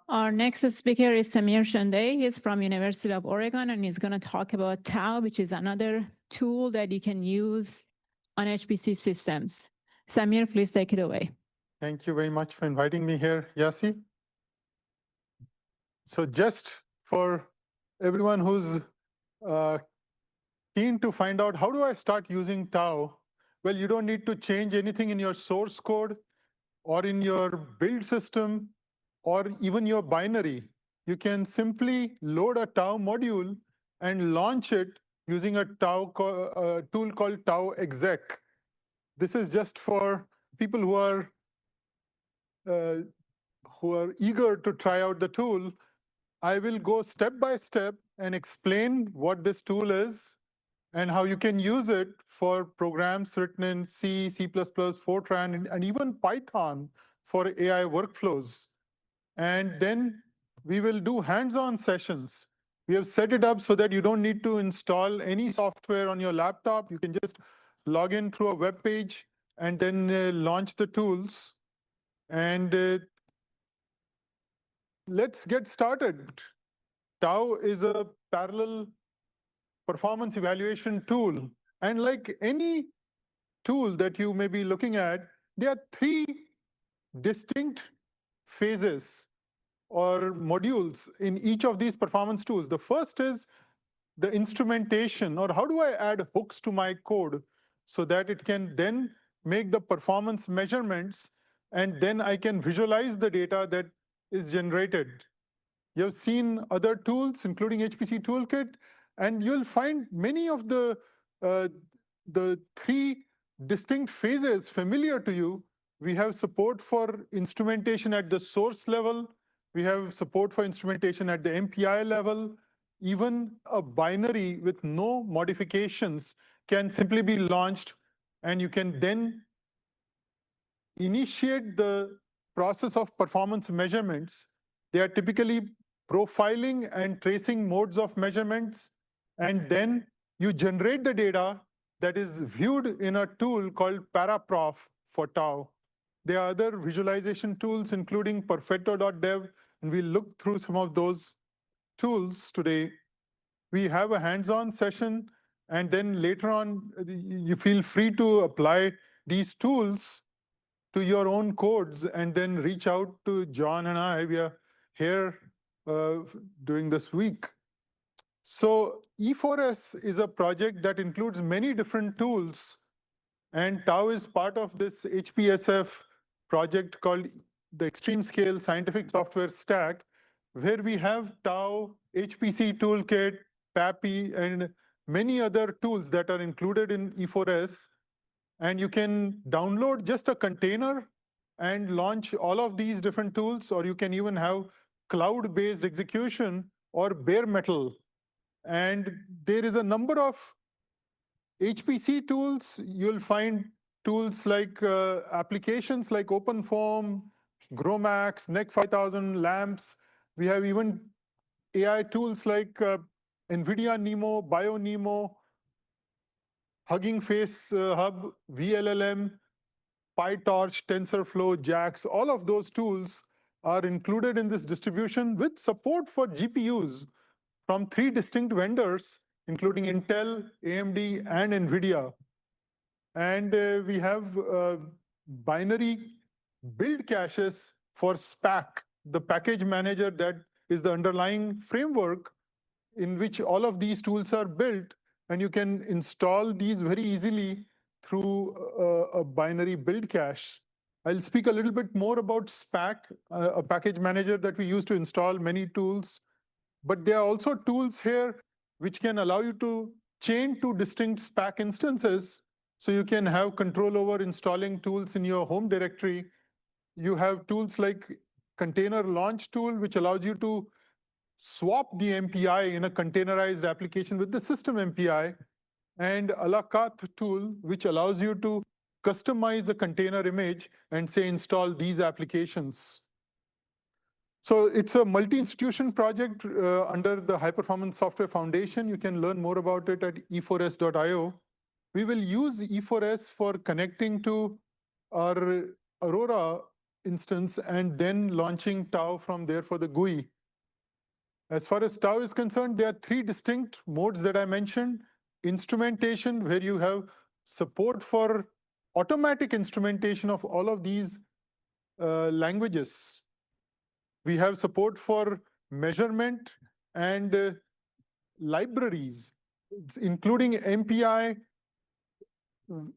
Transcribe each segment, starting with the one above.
Our next speaker is Samir Shande. He's from University of Oregon, and he's going to talk about Tau, which is another tool that you can use on HPC systems. Samir, please take it away. Thank you very much for inviting me here, Yasi. So just for everyone who's keen to find out how do I start using Tau, well, you don't need to change anything in your source code or in your build system or even your binary. You can simply load a Tau module and launch it using a tool called Tau exec. This is just for people who are eager to try out the tool. I will go step by step and explain what this tool is and how you can use it for programs written in C, C++, Fortran, and even Python for AI workflows. And then we will do hands-on sessions. We have set it up so that you don't need to install any software on your laptop. You can just log in through a web page and then launch the tools. And let's get started. Tau is a parallel performance evaluation tool. And like any tool that you may be looking at, there are three distinct phases or modules in each of these performance tools. The first is the instrumentation, or how do I add hooks to my code so that it can then make the performance measurements, and then I can visualize the data that is generated. You've seen other tools, including HPC Toolkit, and you'll find many of the three distinct phases familiar to you. We have support for instrumentation at the source level. We have support for instrumentation at the MPI level. Even a binary with no modifications can simply be launched, and you can then initiate the process of performance measurements. They are typically profiling and tracing modes of measurements, and then you generate the data that is viewed in a tool called Paraprof for Tau. There are other visualization tools, including Perfetto.dev, and we'll look through some of those tools today. We have a hands-on session, and then later on, you feel free to apply these tools to your own codes and then reach out to John and I. We are here during this week. So E4S is a project that includes many different tools, and Tau is part of this HPSF project called the Extreme Scale Scientific Software Stack, where we have Tau, HPC Toolkit, PAPI, and many other tools that are included in E4S. And you can download just a container and launch all of these different tools, or you can even have cloud-based execution or bare metal. And there is a number of HPC tools. You'll find tools like applications like OpenFOAM, GROMACS, NEC 5000, LAMPS. We have even AI tools like NVIDIA NeMo, BioNeMo, Hugging Face Hub, VLLM, PyTorch, TensorFlow, JAX. All of those tools are included in this distribution with support for GPUs from three distinct vendors, including Intel, AMD, and NVIDIA. And we have binary build caches for SPAC, the package manager that is the underlying framework in which all of these tools are built, and you can install these very easily through a binary build cache. I'll speak a little bit more about SPAC, a package manager that we use to install many tools. But there are also tools here which can allow you to chain two distinct SPAC instances, so you can have control over installing tools in your home directory. You have tools like Container Launch Tool, which allows you to swap the MPI in a containerized application with the system MPI, and a la carte tool, which allows you to customize a container image and say install these applications. So it's a multi-institution project under the High Performance Software Foundation. You can learn more about it at e4s.io. We will use E4S for connecting to our Aurora instance and then launching Tau from there for the GUI. As far as Tau is concerned, there are three distinct modes that I mentioned. Instrumentation, where you have support for automatic instrumentation of all of these languages. We have support for measurement and libraries, including MPI.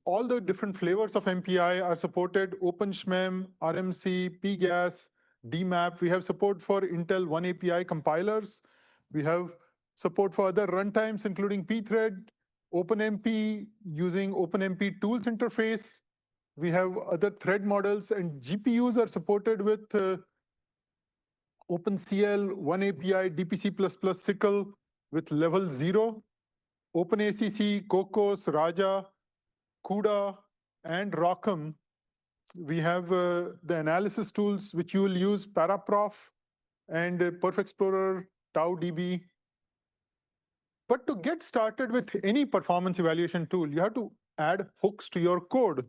All the different flavors of MPI are supported: OpenSHMEM, RMC, PGAS, DMAP. We have support for Intel One API compilers. We have support for other runtimes, including pthread, OpenMP using OpenMP tools interface. We have other thread models, and GPUs are supported with OpenCL, One API, DPC++, SYCL with level 0, OpenACC, Cocos, Raja, CUDA, and ROCm. We have the analysis tools which you will use, Paraprof and PerfExplorer, TauDB. But to get started with any performance evaluation tool, you have to add hooks to your code.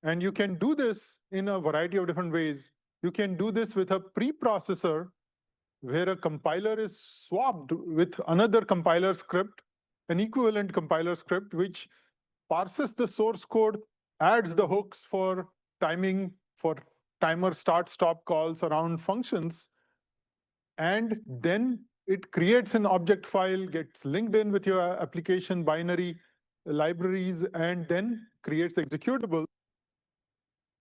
And you can do this in a variety of different ways. You can do this with a preprocessor where a compiler is swapped with another compiler script, an equivalent compiler script, which parses the source code, adds the hooks for timing, for timer start-stop calls around functions, and then it creates an object file, gets linked in with your application binary libraries, and then creates the executable.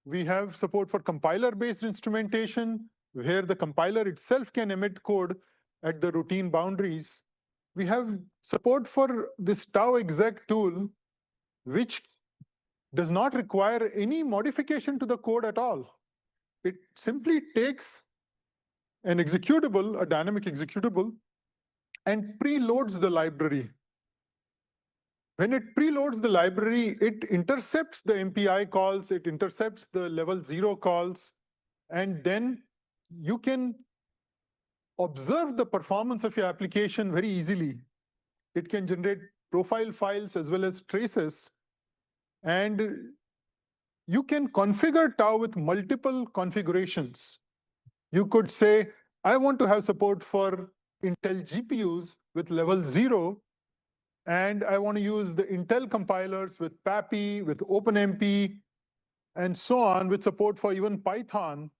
We have support for compiler-based instrumentation, where the compiler itself can emit code at the routine boundaries. We have support for this TauExec tool, which does not require any modification to the code at all. It simply takes an executable, a dynamic executable, and preloads the library. When it preloads the library, it intercepts the MPI calls, it intercepts the level 0 calls, and then you can observe the performance of your application very easily. It can generate profile files as well as traces, and you can configure Tau with multiple configurations. You could say, I want to have support for Intel GPUs with level 0, and I want to use the Intel compilers with PAPI, with OpenMP, and so on, with support for even Python.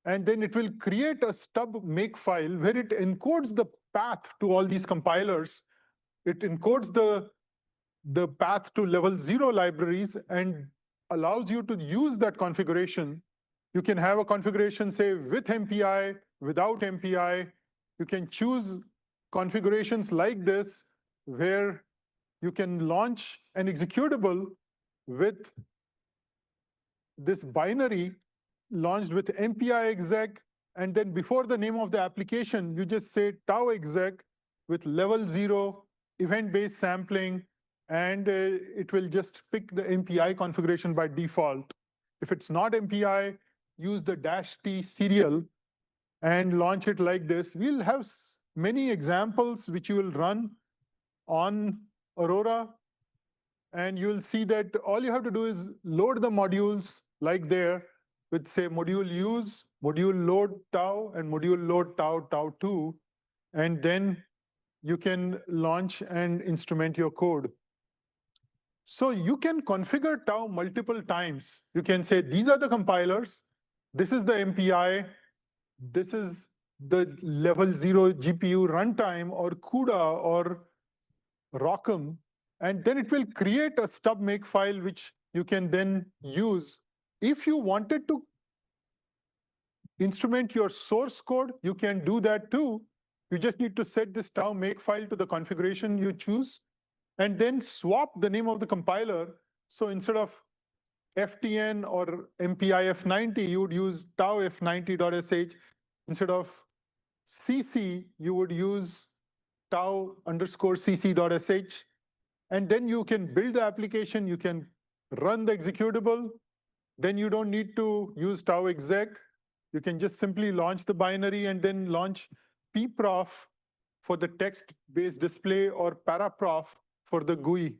And then it will create a stub makefile where it encodes the path to all these compilers. It encodes the path to level 0 libraries and allows you to use that configuration. You can have a configuration, say, with MPI, without MPI. You can choose configurations like this, where you can launch an executable with this binary launched with MPI exec, and then before the name of the application, you just say TauExec with level 0, event-based sampling, and it will just pick the MPI configuration by default. If it's not MPI, use the -t serial and launch it like this. We'll have many examples which you will run on Aurora, and you'll see that all you have to do is load the modules like there with, say, module use, module load Tau, and module load Tau, Tau2, and then you can launch and instrument your code. So you can configure Tau multiple times. You can say, these are the compilers, this is the MPI, this is the level 0 GPU runtime, or CUDA, or ROCm, and then it will create a stub makefile which you can then use. If you wanted to instrument your source code, you can do that too. You just need to set this Tau makefile to the configuration you choose, and then swap the name of the compiler. So instead of FTN or MPI F90, you would use Tau F90.sh. Instead of CC, you would use Tau_cc.sh. And then you can build the application, you can run the executable. Then you don't need to use TauExec. You can just simply launch the binary and then launch pprof for the text-based display, or paraprof for the GUI.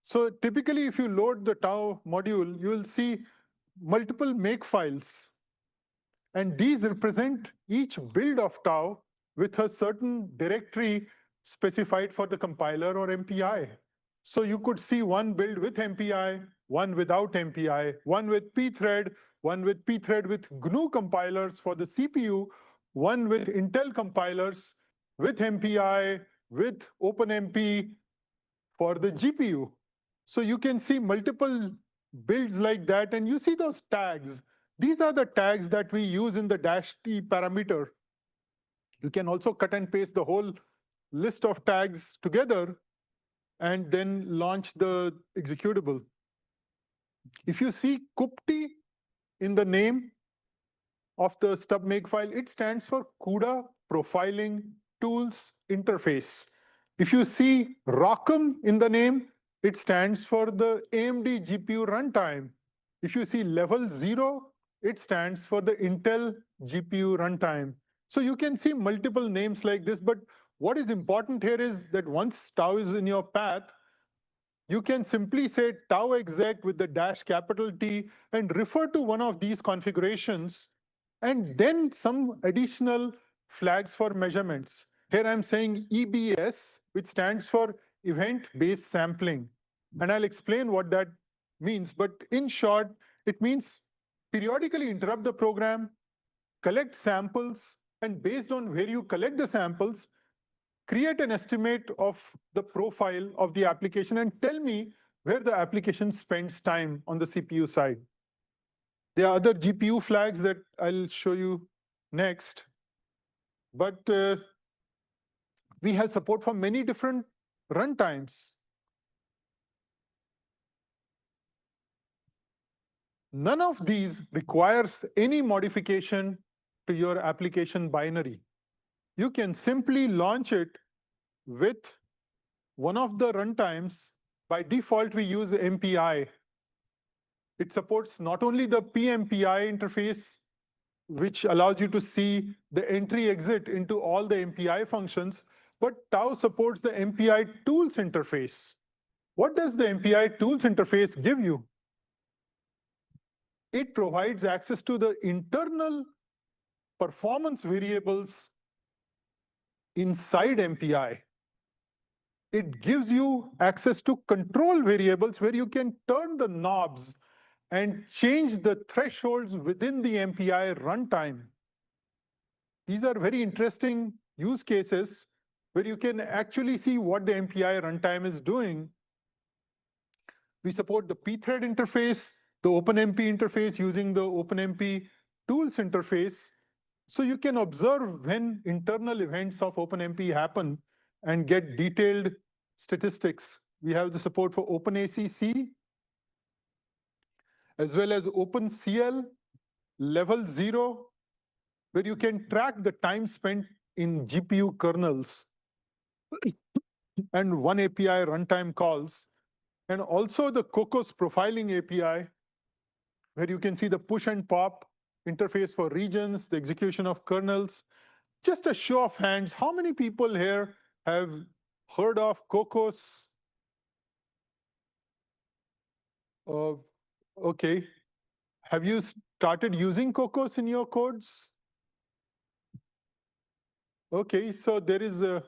So typically, if you load the Tau module, you will see multiple make files. And these represent each build of Tau with a certain directory specified for the compiler or MPI. So you could see one build with MPI, one without MPI, one with pthread, one with pthread with GNU compilers for the CPU, one with Intel compilers, with MPI, with OpenMP for the GPU. So you can see multiple builds like that, and you see those tags. These are the tags that we use in the -t parameter. You can also cut and paste the whole list of tags together and then launch the executable. If you see kupti in the name of the stub makefile, it stands for CUDA Profiling Tools Interface. If you see ROCm in the name, it stands for the AMD GPU runtime. If you see level 0, it stands for the Intel GPU runtime. So you can see multiple names like this, but what is important here is that once Tau is in your path, you can simply say Tau exec with the -T and refer to one of these configurations, and then some additional flags for measurements. Here I'm saying EBS, which stands for event-based sampling. And I'll explain what that means. But in short, it means periodically interrupt the program, collect samples, and based on where you collect the samples, create an estimate of the profile of the application and tell me where the application spends time on the CPU side. There are other GPU flags that I'll show you next. But we have support for many different runtimes. None of these requires any modification to your application binary. You can simply launch it with one of the runtimes. By default, we use MPI. It supports not only the PMPI interface, which allows you to see the entry-exit into all the MPI functions, but Tau supports the MPI tools interface. What does the MPI tools interface give you? It provides access to the internal performance variables inside MPI. It gives you access to control variables where you can turn the knobs and change the thresholds within the MPI runtime. These are very interesting use cases where you can actually see what the MPI runtime is doing. We support the pthread interface, the OpenMP interface using the OpenMP tools interface. So you can observe when internal events of OpenMP happen and get detailed statistics. We have the support for OpenACC, as well as OpenCL level 0, where you can track the time spent in GPU kernels and one API runtime calls, and also the Cocos profiling API, where you can see the push and pop interface for regions, the execution of kernels. Just a show of hands, how many people here have heard of Cocos? Okay. Have you started using Cocos in your codes? Okay, so there is a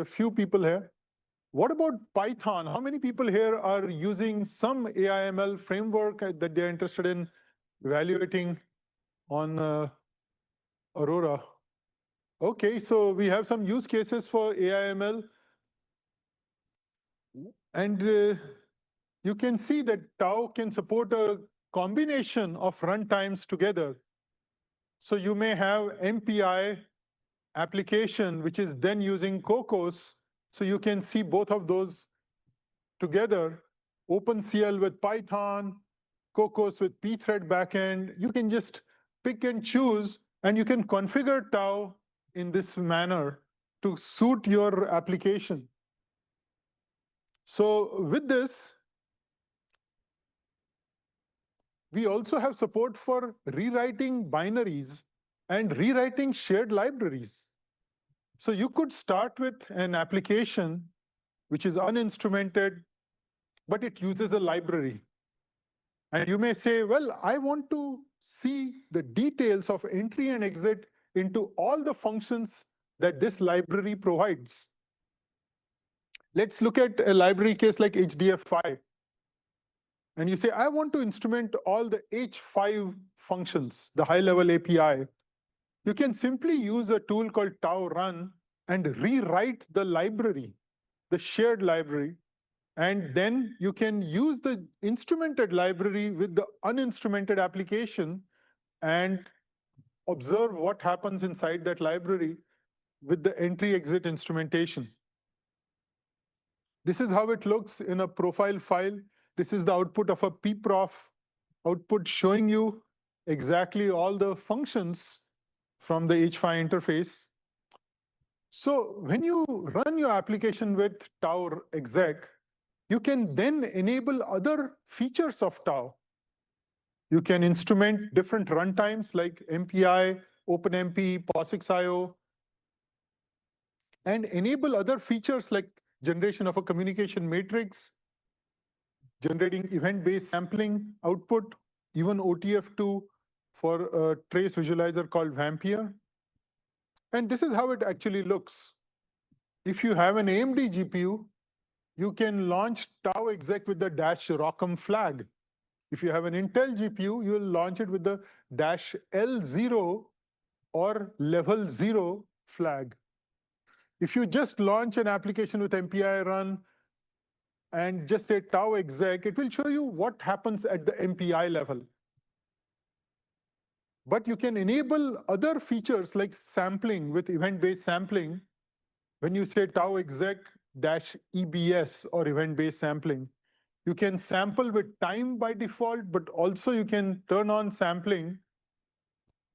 few people here. What about Python? How many people here are using some AIML framework that they're interested in evaluating on Aurora? Okay, so we have some use cases for AIML. And you can see that Tau can support a combination of runtimes together. So you may have MPI application, which is then using Cocos. So you can see both of those together, OpenCL with Python, Cocos with pthread backend. You can just pick and choose, and you can configure Tau in this manner to suit your application. So with this, we also have support for rewriting binaries and rewriting shared libraries. So you could start with an application which is uninstrumented, but it uses a library. And you may say, well, I want to see the details of entry and exit into all the functions that this library provides. Let's look at a library case like HDF5. And you say, I want to instrument all the H5 functions, the high-level API. You can simply use a tool called Tau Run and rewrite the library, the shared library, and then you can use the instrumented library with the uninstrumented application and observe what happens inside that library with the entry-exit instrumentation. This is how it looks in a profile file. This is the output of a pprof output showing you exactly all the functions from the H5 interface. So when you run your application with Tau exec, you can then enable other features of Tau. You can instrument different runtimes like MPI, OpenMP, POSIX.io, and enable other features like generation of a communication matrix, generating event-based sampling output, even OTF2 for a trace visualizer called Vampire. And this is how it actually looks. If you have an AMD GPU, you can launch Tau exec with the -ROCm flag. If you have an Intel GPU, you will launch it with the -L0 or level 0 flag. If you just launch an application with MPI run and just say Tau exec, it will show you what happens at the MPI level. But you can enable other features like sampling with event-based sampling. When you say Tau exec -EBS or event-based sampling, you can sample with time by default, but also you can turn on sampling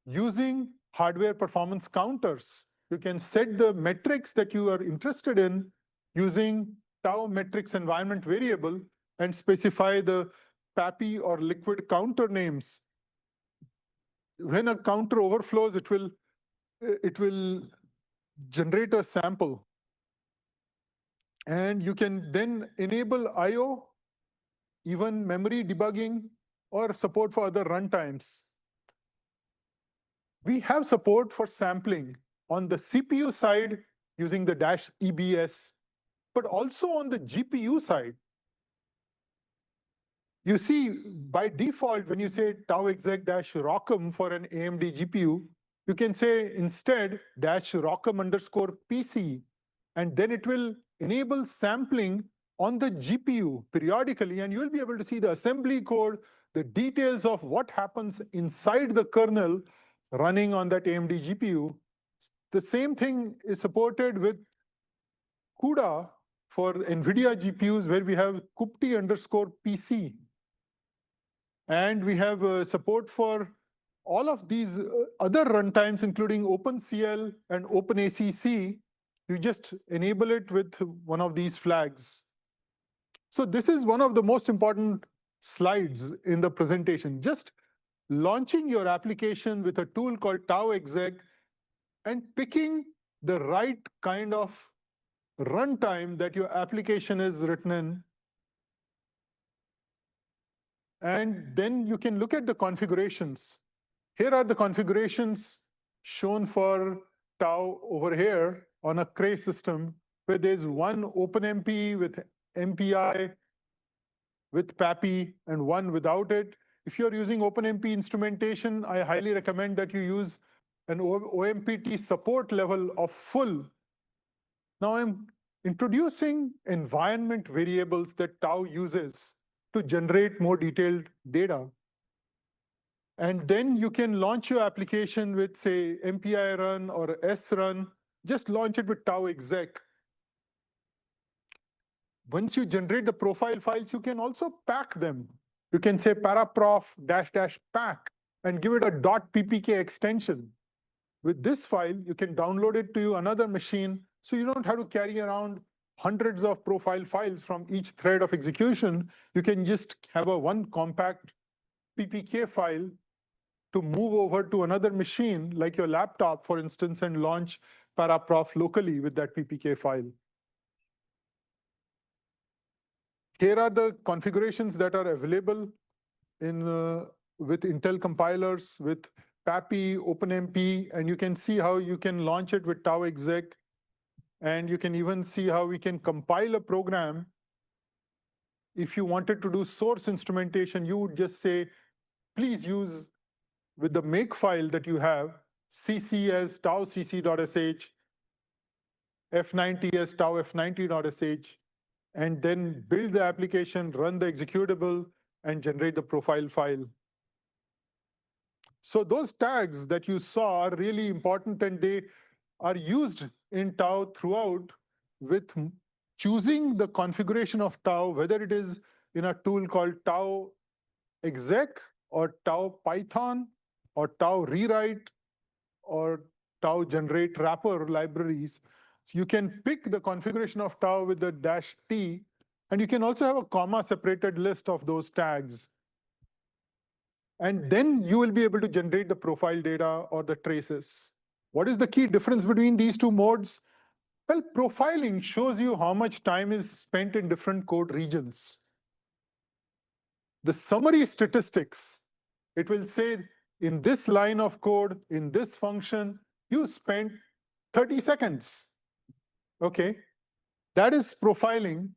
using hardware performance counters. You can set the metrics that you are interested in using Tau metrics environment variable and specify the PAPI or liquid counter names. When a counter overflows, it will generate a sample. And you can then enable I/O, even memory debugging, or support for other runtimes. We have support for sampling on the CPU side using the -EBS, but also on the GPU side. You see, by default, when you say Tau exec -ROCm for an AMD GPU, you can say instead -ROCm_PC, and then it will enable sampling on the GPU periodically, and you'll be able to see the assembly code, the details of what happens inside the kernel running on that AMD GPU. The same thing is supported with CUDA for NVIDIA GPUs, where we have kupti_PC. And we have support for all of these other runtimes, including OpenCL and OpenACC. You just enable it with one of these flags. So this is one of the most important slides in the presentation. Just launching your application with a tool called Tau exec and picking the right kind of runtime that your application is written in. And then you can look at the configurations. Here are the configurations shown for Tau over here on a Cray system, where there's one OpenMP with MPI, with PAPI, and one without it. If you're using OpenMP instrumentation, I highly recommend that you use an OMPT support level of full. Now I'm introducing environment variables that Tau uses to generate more detailed data. And then you can launch your application with, say, MPI run or srun. Just launch it with Tau exec. Once you generate the profile files, you can also pack them. You can say paraprof --pack and give it a .ppk extension. With this file, you can download it to another machine, so you don't have to carry around hundreds of profile files from each thread of execution. You can just have one compact ppk file to move over to another machine, like your laptop, for instance, and launch paraprof locally with that ppk file. here are the configurations that are available in with Intel compilers, with PAPI, OpenMP, and you can see how you can launch it with tau exec. And you can even see how we can compile a program. If you wanted to do source instrumentation, you would just say, please use with the make file that you have, cc as tau cc.sh, f90 as tau f90.sh, and then build the application, run the executable, and generate the profile file. So those tags that you saw are really important, and they are used in tau throughout with choosing the configuration of tau, whether it is in a tool called tau exec or tau python or tau rewrite or tau generate wrapper libraries. So you can pick the configuration of tau with the -t, and you can also have a comma separated list of those tags. And then you will be able to generate the profile data or the traces. What is the key difference between these two modes? Well, profiling shows you how much time is spent in different code regions. The summary statistics, it will say in this line of code, in this function, you spent 30 seconds. Okay, that is profiling.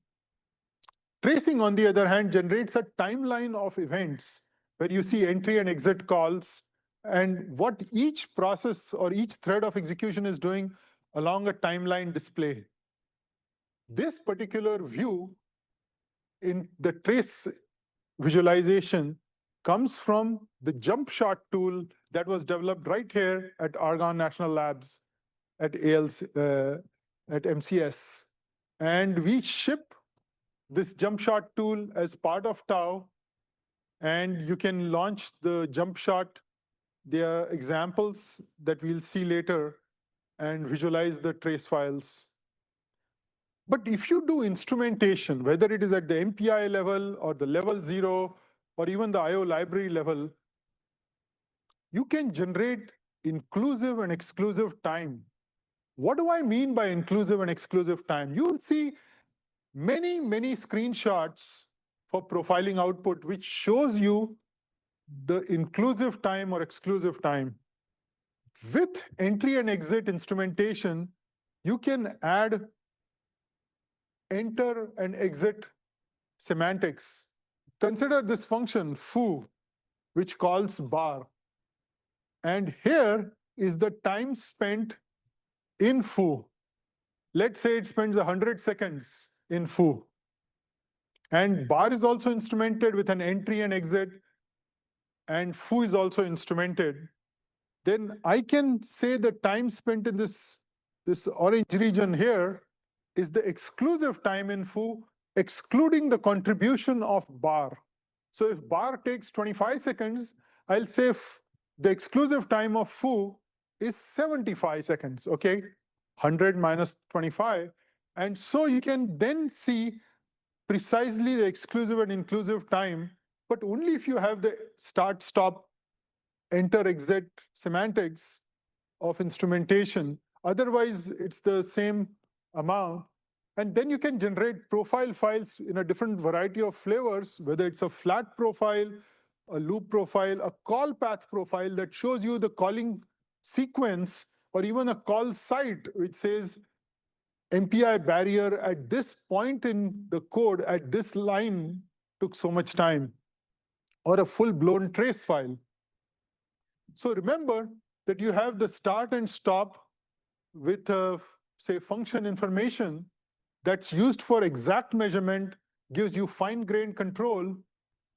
Tracing, on the other hand, generates a timeline of events where you see entry and exit calls and what each process or each thread of execution is doing along a timeline display. This particular view in the trace visualization comes from the jump shot tool that was developed right here at Argonne National Labs at at MCS. And we ship this jump shot tool as part of tau, and you can launch the jump shot. There are examples that we'll see later and visualize the trace files. But if you do instrumentation, whether it is at the MPI level or the level 0 or even the IO library level, you can generate inclusive and exclusive time. What do I mean by inclusive and exclusive time? You will see many, many screenshots for profiling output, which shows you the inclusive time or exclusive time. With entry and exit instrumentation, you can add enter and exit semantics. Consider this function foo, which calls bar. And here is the time spent in foo. Let's say it spends 100 seconds in foo. And bar is also instrumented with an entry and exit, and foo is also instrumented. Then I can say the time spent in this orange region here is the exclusive time in foo, excluding the contribution of bar. So if bar takes 25 seconds, I'll say the exclusive time of foo is 75 seconds, okay? 100 minus 25. And so you can then see precisely the exclusive and inclusive time, but only if you have the start, stop, enter, exit semantics of instrumentation. Otherwise, it's the same amount. And then you can generate profile files in a different variety of flavors, whether it's a flat profile, a loop profile, a call path profile that shows you the calling sequence, or even a call site, which says MPI barrier at this point in the code, at this line, took so much time, or a full-blown trace file. So remember that you have the start and stop with, say, function information that's used for exact measurement, gives you fine-grained control,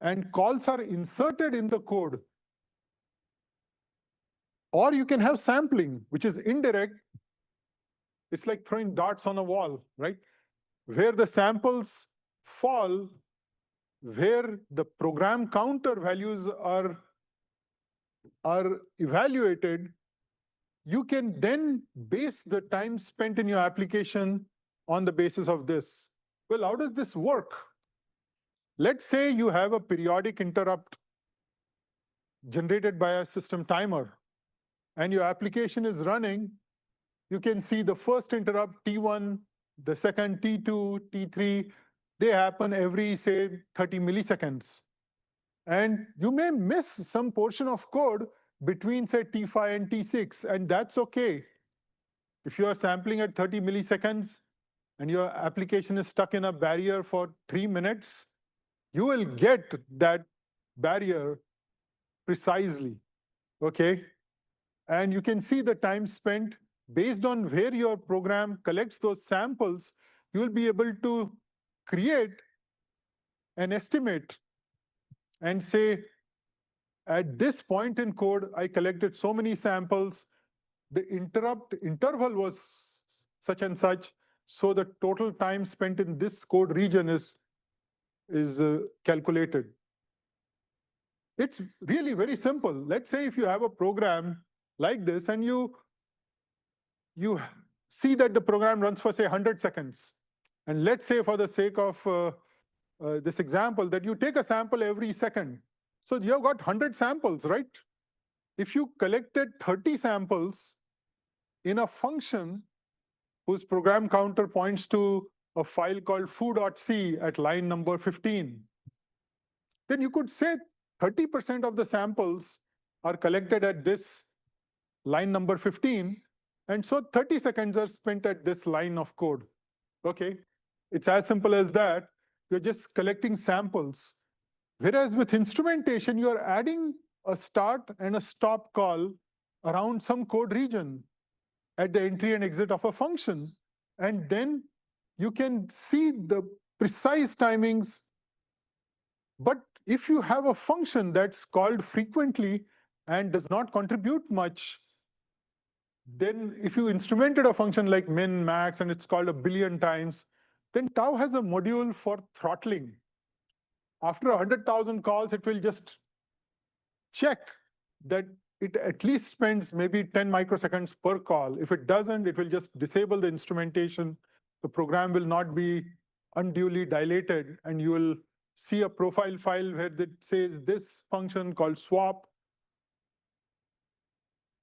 and calls are inserted in the code. Or you can have sampling, which is indirect. It's like throwing darts on a wall, right? Where the samples fall, where the program counter values are evaluated, you can then base the time spent in your application on the basis of this. Well, how does this work? Let's say you have a periodic interrupt generated by a system timer, and your application is running. You can see the first interrupt, T1, the second, T2, T3, they happen every, say, 30 milliseconds. And you may miss some portion of code between, say, T5 and T6, and that's okay. If you are sampling at 30 milliseconds and your application is stuck in a barrier for 3 minutes, you will get that barrier precisely, okay? And you can see the time spent based on where your program collects those samples. You will be able to create an estimate and say, at this point in code, I collected so many samples, the interrupt interval was such and such, so the total time spent in this code region is calculated. It's really very simple. Let's say if you have a program like this and you see that the program runs for, say, 100 seconds. And let's say for the sake of this example that you take a sample every second. So you've got 100 samples, right? If you collected 30 samples in a function whose program counter points to a file called foo.c at line number 15, then you could say 30% of the samples are collected at this line number 15, and so 30 seconds are spent at this line of code. Okay, it's as simple as that. You're just collecting samples. Whereas with instrumentation, you're adding a start and a stop call around some code region at the entry and exit of a function. And then you can see the precise timings. But if you have a function that's called frequently and does not contribute much, then if you instrumented a function like min, max, and it's called a billion times, then Tau has a module for throttling. After 100,000 calls, it will just check that it at least spends maybe 10 microseconds per call. If it doesn't, it will just disable the instrumentation. The program will not be unduly dilated, and you will see a profile file where it says this function called swap.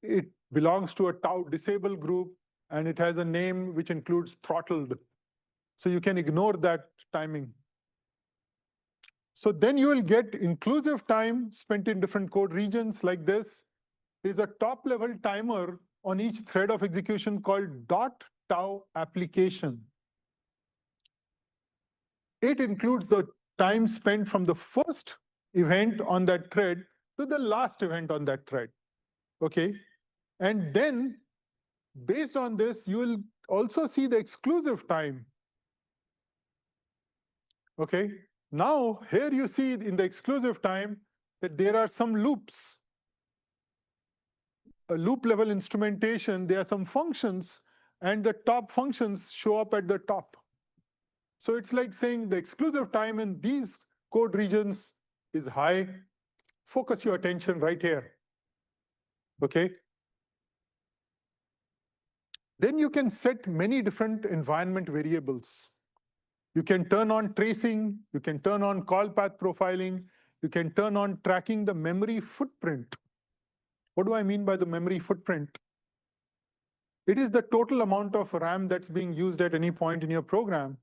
It belongs to a Tau disable group, and it has a name which includes throttled. So you can ignore that timing. So then you will get inclusive time spent in different code regions like this. There's a top-level timer on each thread of execution called .tau application. It includes the time spent from the first event on that thread to the last event on that thread. Okay, and then based on this, you will also see the exclusive time. Okay, now here you see in the exclusive time that there are some loops. A loop level instrumentation, there are some functions, and the top functions show up at the top. So it's like saying the exclusive time in these code regions is high. Focus your attention right here. Okay. Then you can set many different environment variables. You can turn on tracing, you can turn on call path profiling, you can turn on tracking the memory footprint. What do I mean by the memory footprint? It is the total amount of RAM that's being used at any point in your program.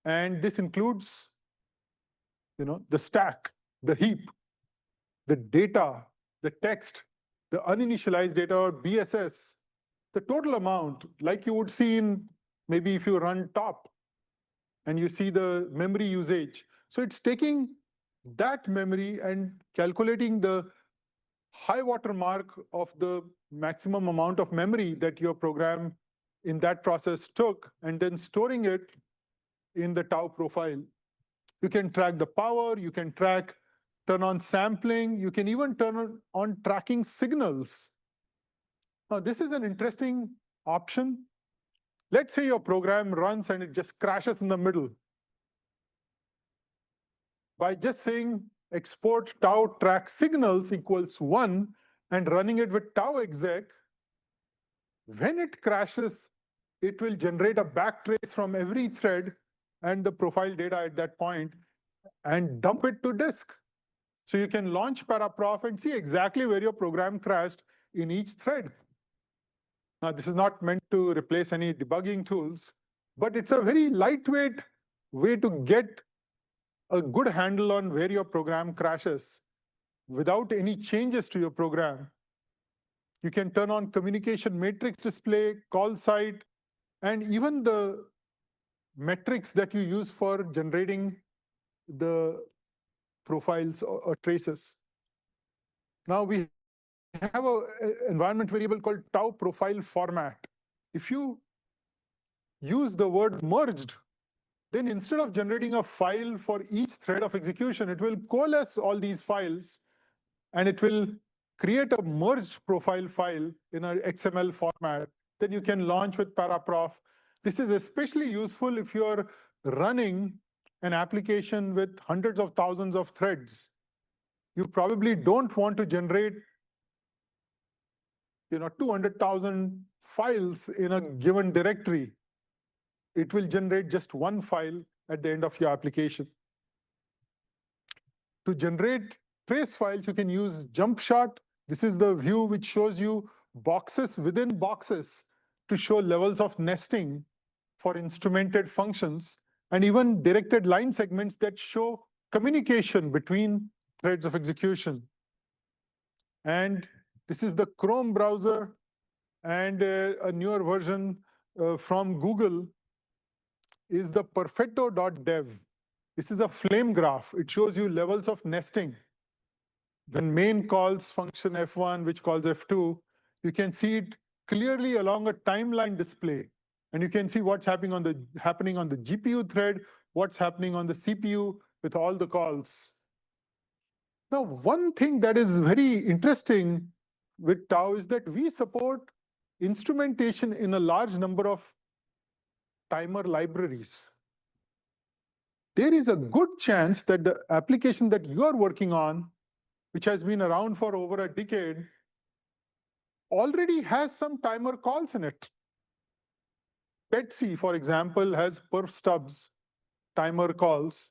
And this includes, the stack, the heap, the data, the text, the uninitialized data or BSS, the total amount, like you would see in maybe if you run top and you see the memory usage. So it's taking that memory and calculating the high water mark of the maximum amount of memory that your program in that process took, and then storing it in the Tau profile. You can track the power, you can turn on sampling, you can even turn on tracking signals. Now, this is an interesting option. Let's say your program runs and it just crashes in the middle. By just saying export Tau track signals equals 1 and running it with Tau exec, when it crashes, it will generate a backtrace from every thread and the profile data at that point and dump it to disk. So you can launch paraprof and see exactly where your program crashed in each thread. Now, this is not meant to replace any debugging tools, but it's a very lightweight way to get a good handle on where your program crashes without any changes to your program. You can turn on communication matrix display, call site, and even the metrics that you use for generating the profiles or traces. Now we have an environment variable called tau profile format. If you use the word merged, then instead of generating a file for each thread of execution, it will coalesce all these files and it will create a merged profile file in an XML format. Then you can launch with Paraprof. This is especially useful if you're running an application with hundreds of thousands of threads. You probably don't want to generate 200,000 files in a given directory. It will generate just one file at the end of your application. To generate trace files, you can use jump shot. This is the view which shows you boxes within boxes to show levels of nesting for instrumented functions, and even directed line segments that show communication between threads of execution. And this is the Chrome browser, and a newer version from Google is the perfecto.dev. This is a flame graph. It shows you levels of nesting. When main calls function F1, which calls F2, you can see it clearly along a timeline display. And you can see what's happening on the GPU thread, what's happening on the CPU with all the calls. Now, one thing that is very interesting with Tau is that we support instrumentation in a large number of timer libraries. There is a good chance that the application that you are working on, which has been around for over a decade, already has some timer calls in it. PETC, for example, has perf stubs timer calls.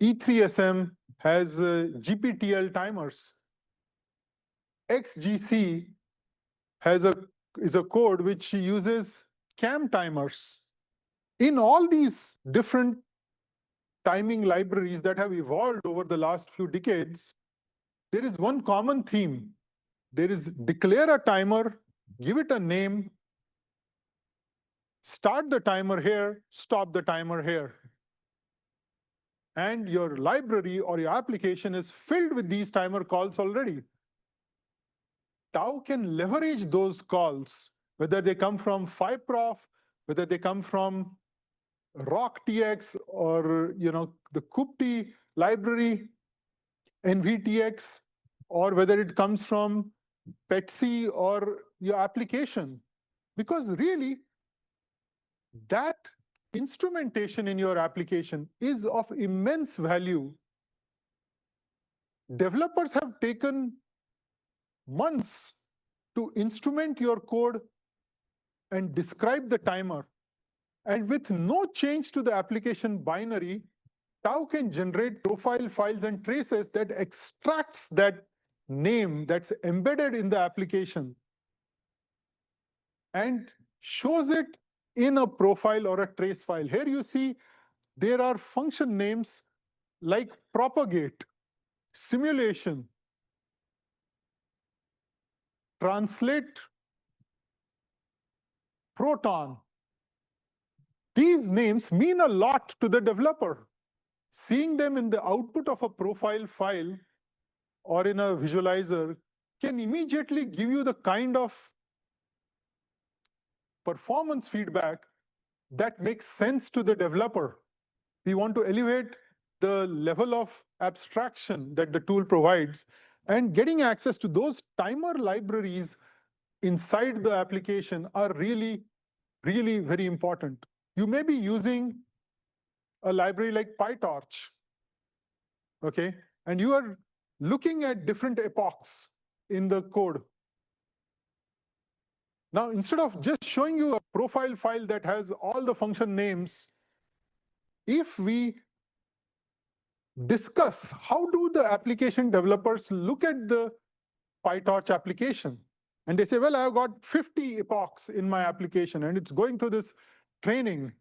E3SM has GPTL timers. XGC is a code which uses CAM timers. In all these different timing libraries that have evolved over the last few decades, there is one common theme. There is declare a timer, give it a name, start the timer here, stop the timer here. And your library or your application is filled with these timer calls already. Tau can leverage those calls, whether they come from FiProf, whether they come from RockTX or the kubT library, NVTX, or whether it comes from PETC or your application. Because really, that instrumentation in your application is of immense value. Developers have taken months to instrument your code and describe the timer. And with no change to the application binary, Tau can generate profile files and traces that extracts that name that's embedded in the application and shows it in a profile or a trace file. Here you see there are function names like propagate, simulation, translate, proton. These names mean a lot to the developer. Seeing them in the output of a profile file or in a visualizer can immediately give you the kind of performance feedback that makes sense to the developer. We want to elevate the level of abstraction that the tool provides, and getting access to those timer libraries inside the application are really, really very important. You may be using a library like PyTorch, okay? And you are looking at different epochs in the code. Now, instead of just showing you a profile file that has all the function names, if we discuss how do the application developers look at the PyTorch application, and they say, well, I've got 50 epochs in my application, and it's going through this training.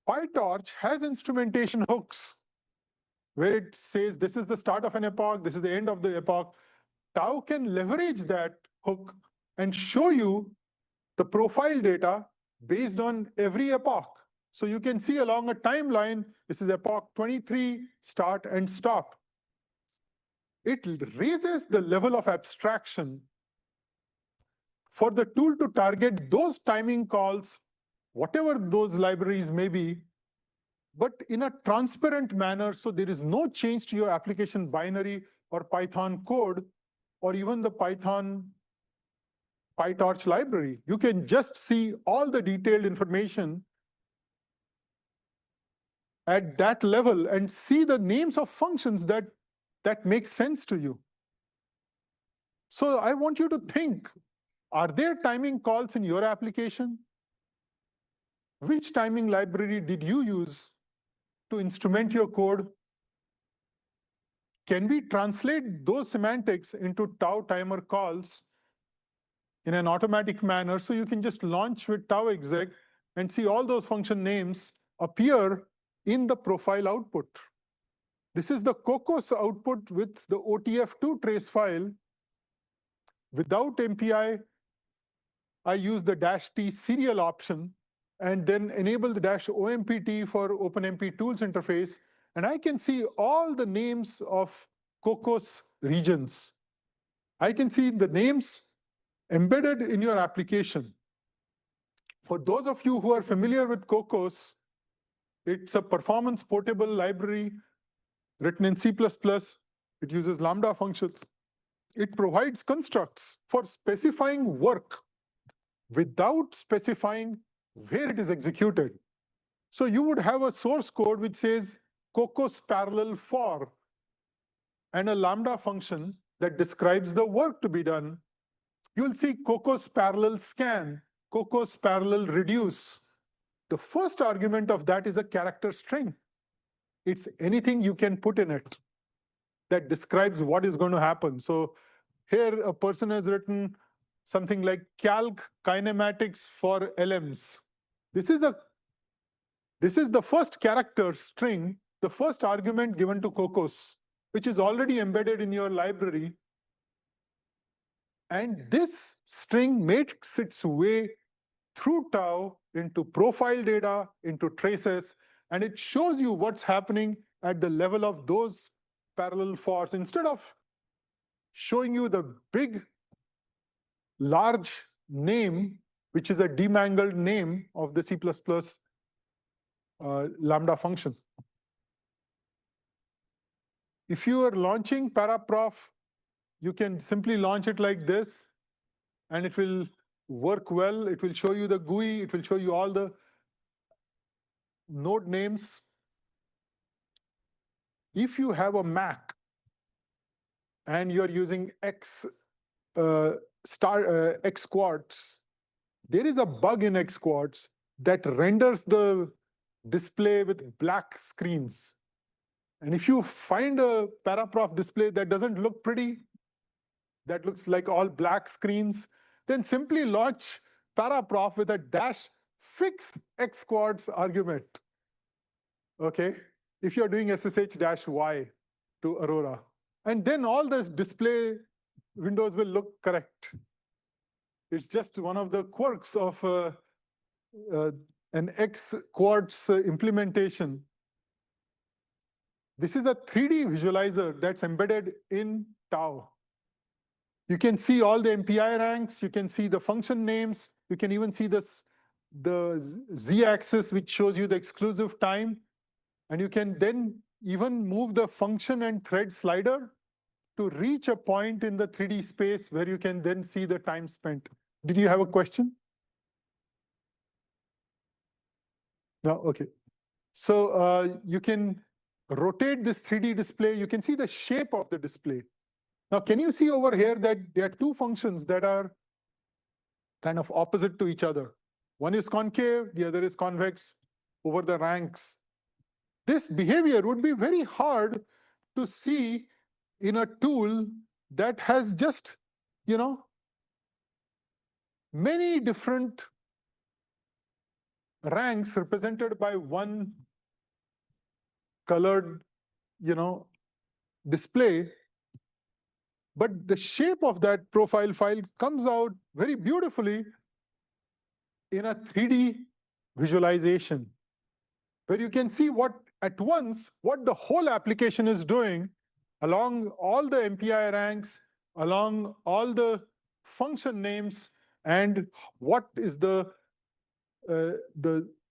PyTorch has instrumentation hooks where it says this is the start of an epoch, this is the end of the epoch. Tau can leverage that hook and show you the profile data based on every epoch. So you can see along a timeline, this is epoch 23, start and stop. It raises the level of abstraction for the tool to target those timing calls, whatever those libraries may be, but in a transparent manner, so there is no change to your application binary or Python code, or even the Python PyTorch library. You can just see all the detailed information at that level and see the names of functions that make sense to you. So I want you to think, are there timing calls in your application? Which timing library did you use to instrument your code? Can we translate those semantics into Tau timer calls in an automatic manner so you can just launch with Tau exec and see all those function names appear in the profile output? This is the Cocos output with the OTF2 trace file. Without MPI, I use the -t serial option and then enable the -OMPT for OpenMP tools interface. And I can see all the names of Cocos regions. I can see the names embedded in your application. For those of you who are familiar with Cocos, it's a performance portable library written in C++. It uses Lambda functions. It provides constructs for specifying work without specifying where it is executed. So you would have a source code which says Cocos parallel for and a Lambda function that describes the work to be done. You'll see Cocos parallel scan, Cocos parallel reduce. The first argument of that is a character string. It's anything you can put in it that describes what is going to happen. So here a person has written something like calc kinematics for LMs. This is the first character string, the first argument given to Cocos, which is already embedded in your library. And this string makes its way through Tau into profile data, into traces, and it shows you what's happening at the level of those parallel fors. Instead of showing you the big, large name, which is a demangled name of the C++ Lambda function. If you are launching Paraprof, you can simply launch it like this, and it will work well. It will show you the GUI. It will show you all the node names. If you have a Mac and you're using Xquartz, there is a bug in Xquartz that renders the display with black screens. And if you find a Paraprof display that doesn't look pretty, that looks like all black screens, then simply launch Paraprof with a -fix Xquartz argument. Okay, if you're doing SSH-y to Aurora. And then all the display windows will look correct. It's just one of the quirks of an Xquartz implementation. This is a 3D visualizer that's embedded in Tau. You can see all the MPI ranks. You can see the function names. You can even see the z-axis, which shows you the exclusive time. And you can then even move the function and thread slider to reach a point in the 3D space where you can then see the time spent. Did you have a question? No, okay. So you can rotate this 3D display. You can see the shape of the display. Now, can you see over here that there are two functions that are kind of opposite to each other? One is concave, the other is convex over the ranks. This behavior would be very hard to see in a tool that has just, many different ranks represented by one colored, display, but the shape of that profile file comes out very beautifully in a 3D visualization, where you can see what the whole application is doing along all the MPI ranks, along all the function names, and what is the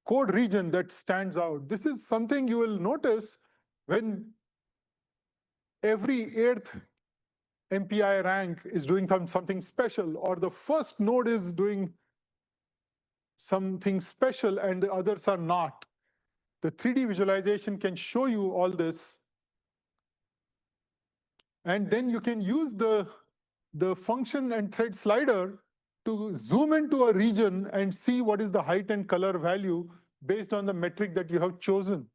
code region that stands out. This is something you will notice when every 8th MPI rank is doing something special, or the first node is doing something special and the others are not. The 3D visualization can show you all this. And then you can use the function and thread slider to zoom into a region and see what is the height and color value based on the metric that you have chosen.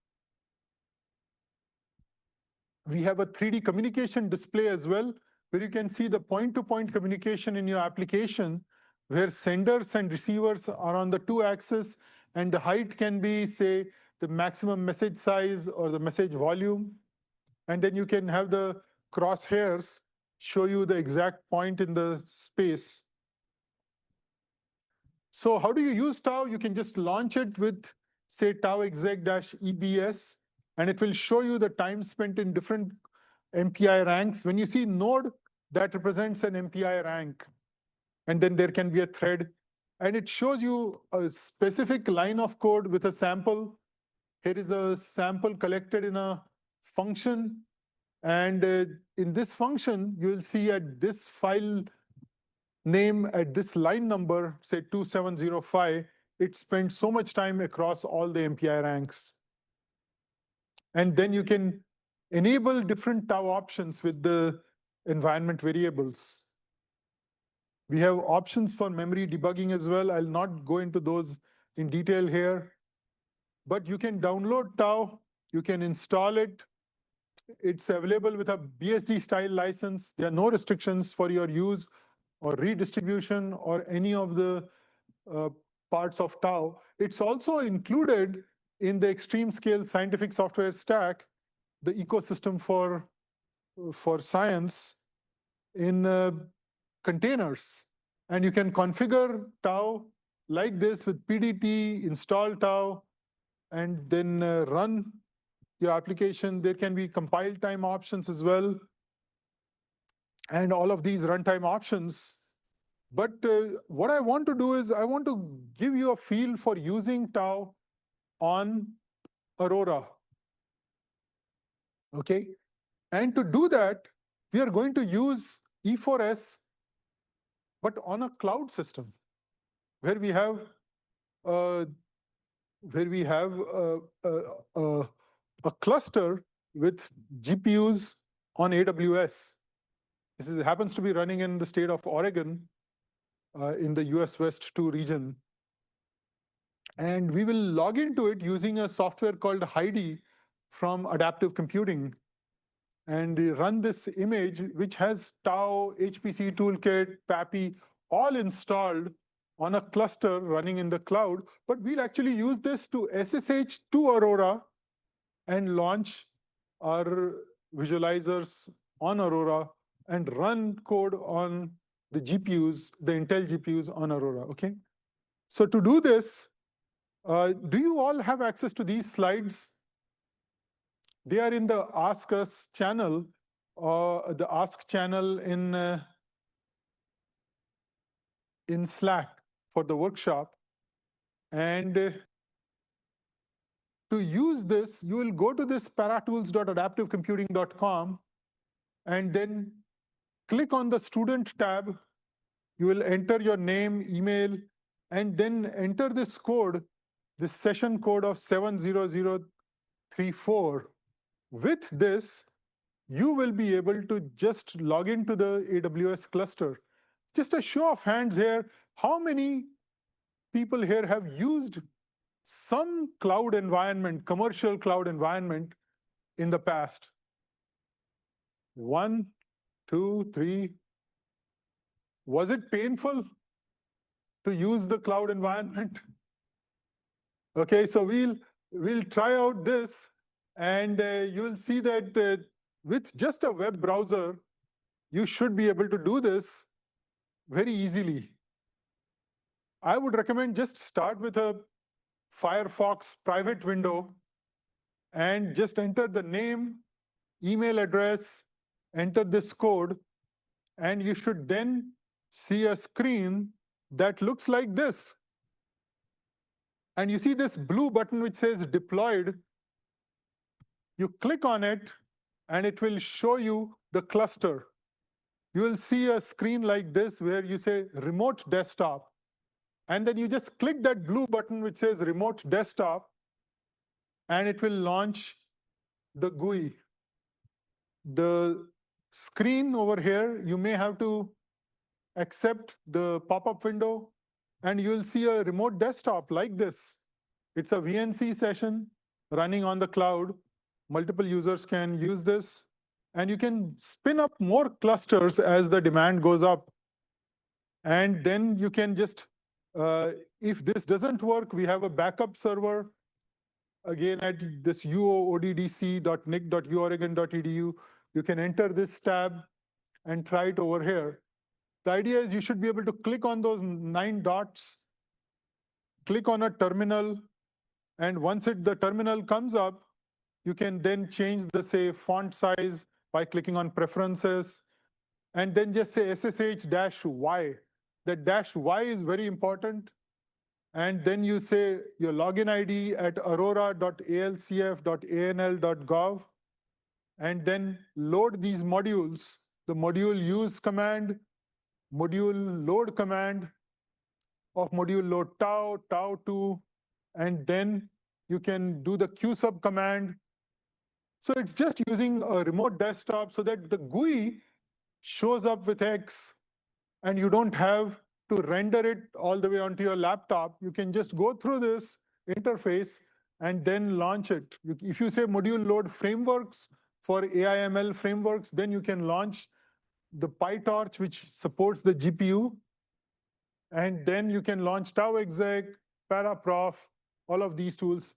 We have a 3D communication display as well, where you can see the point-to-point communication in your application, where senders and receivers are on the 2-axis, and the height can be, say, the maximum message size or the message volume. And then you can have the crosshairs show you the exact point in the space. So how do you use Tau? You can just launch it with, say, Tau exec-EBS, and it will show you the time spent in different MPI ranks. When you see node, that represents an MPI rank. And then there can be a thread. And it shows you a specific line of code with a sample. Here is a sample collected in a function. And in this function, you will see at this file name, at this line number, say 2705, it spent so much time across all the MPI ranks. And then you can enable different Tau options with the environment variables. We have options for memory debugging as well. I'll not go into those in detail here. But you can download Tau, you can install it. It's available with a BSD style license. There are no restrictions for your use or redistribution or any of the parts of Tau. It's also included in the extreme scale scientific software stack, the ecosystem for science in containers. And you can configure Tau like this with PDT, install Tau, and then run your application. There can be compile time options as well, and all of these runtime options. But what I want to do is I want to give you a feel for using Tau on Aurora. Okay, and to do that, we are going to use E4S, but on a cloud system, where we have a cluster with GPUs on AWS. This happens to be running in the state of Oregon, in the US West 2 region. And we will log into it using a software called Heidi from Adaptive Computing, and run this image, which has Tau, HPC Toolkit, PAPI, all installed on a cluster running in the cloud. But we'll actually use this to SSH to Aurora and launch our visualizers on Aurora and run code on the GPUs, the Intel GPUs on Aurora, okay? So to do this, do you all have access to these slides? They are in the Ask Us channel, the Ask channel in Slack for the workshop. And to use this, you will go to this paratools.adaptivecomputing.com and then click on the student tab. You will enter your name, email, and then enter this code, this session code of 70034. With this, you will be able to just log into the AWS cluster. Just a show of hands here, how many people here have used some cloud environment, commercial cloud environment in the past? 1, 2, 3. Was it painful to use the cloud environment? Okay, so we'll try out this, and you'll see that with just a web browser, you should be able to do this very easily. I would recommend just start with a Firefox private window and just enter the name, email address, enter this code, and you should then see a screen that looks like this. And you see this blue button which says deployed. You click on it, and it will show you the cluster. You will see a screen like this where you say remote desktop. And then you just click that blue button which says remote desktop, and it will launch the GUI. The screen over here, you may have to accept the pop-up window, and you will see a remote desktop like this. It's a VNC session running on the cloud. Multiple users can use this, and you can spin up more clusters as the demand goes up. And then you can just, if this doesn't work, we have a backup server. Again, at this uoddc.nic.uoregon.edu, you can enter this tab and try it over here. The idea is you should be able to click on those 9 dots, click on a terminal, and once the terminal comes up, you can then change the, say, font size by clicking on preferences, and then just say SSH-Y. That -Y is very important. And then you say your login ID at aurora.alcf.anl.gov, and then load these modules, the module use command, module load command of module load tau, tau2, and then you can do the qsub command. So it's just using a remote desktop so that the GUI shows up with X, and you don't have to render it all the way onto your laptop. You can just go through this interface and then launch it. If you say module load frameworks for AI/ML frameworks, then you can launch the PyTorch, which supports the GPU. And then you can launch TauExec, Paraprof, all of these tools.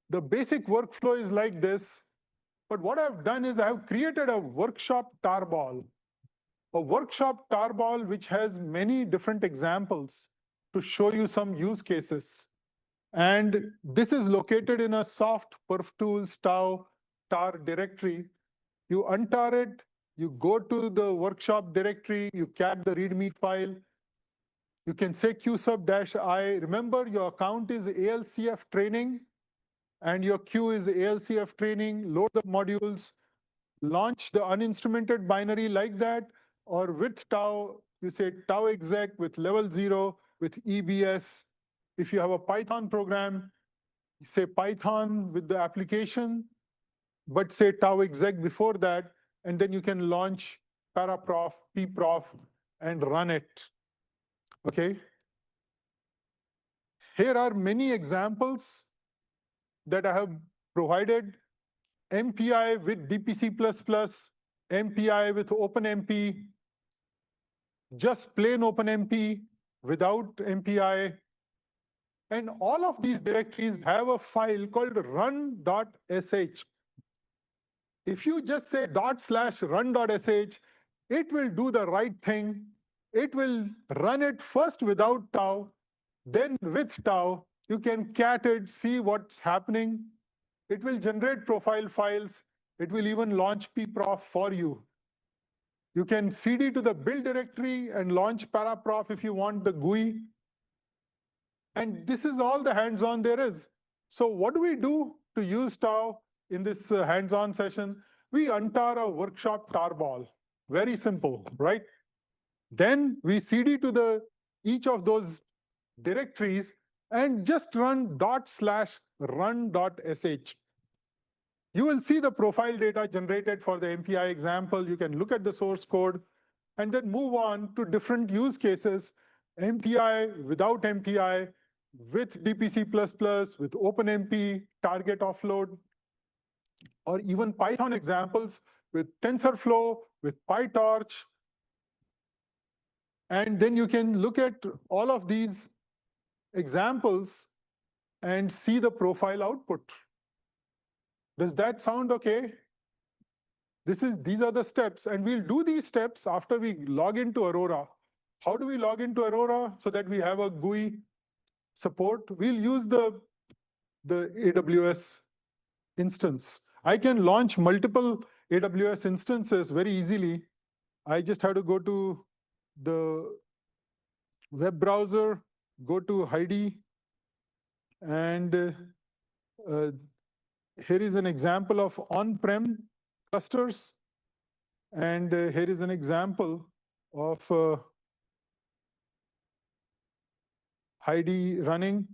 The basic workflow is like this. But what I've done is I've created a workshop tarball. A workshop tarball which has many different examples to show you some use cases. And this is located in a soft perftools tau tar directory. You untar it, you go to the workshop directory, you cat the readme file. You can say qsub-I. Remember, your account is ALCF training, and your queue is ALCF training. Load the modules, launch the uninstrumented binary like that, or with tau, you say TauExec with level 0 with EBS. If you have a Python program, you say Python with the application, but say TauExec before that, and then you can launch Paraprof, pprof, and run it. Okay. Here are many examples that I have provided. MPI with DPC++, MPI with OpenMP, just plain OpenMP without MPI. And all of these directories have a file called run.sh. If you just say /run.sh, it will do the right thing. It will run it first without tau, then with tau. You can cat it, see what's happening. It will generate profile files. It will even launch pprof for you. You can cd to the build directory and launch Paraprof if you want the GUI. And this is all the hands-on there is. So what do we do to use tau in this hands-on session? We untar a workshop tarball. Very simple, right? Then we cd to each of those directories and just run /run.sh. You will see the profile data generated for the MPI example. You can look at the source code and then move on to different use cases. MPI, without MPI, with DPC++, with OpenMP, target offload, or even Python examples with TensorFlow, with PyTorch. And then you can look at all of these examples and see the profile output. Does that sound okay? These are the steps, and we'll do these steps after we log into Aurora. How do we log into Aurora so that we have a GUI support? We'll use the AWS instance. I can launch multiple AWS instances very easily. I just have to go to the web browser, go to Heidi, and here is an example of on-prem clusters. And here is an example of Heidi running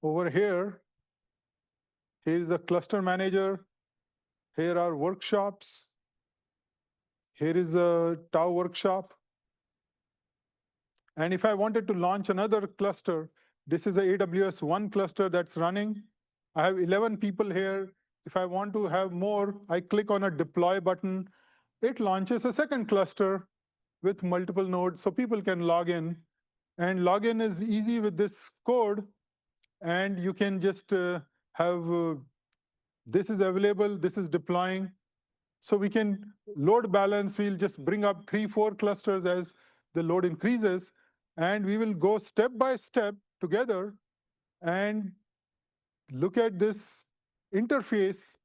over here. Here is a cluster manager. Here are workshops. Here is a Tau workshop. And if I wanted to launch another cluster, this is a AWS 1 cluster that's running. I have 11 people here. If I want to have more, I click on a deploy button. It launches a second cluster with multiple nodes, so people can log in. And login is easy with this code. And you can just have this is available, this is deploying. So we can load balance. We'll just bring up 3, 4 clusters as the load increases. And we will go step by step together and look at this interface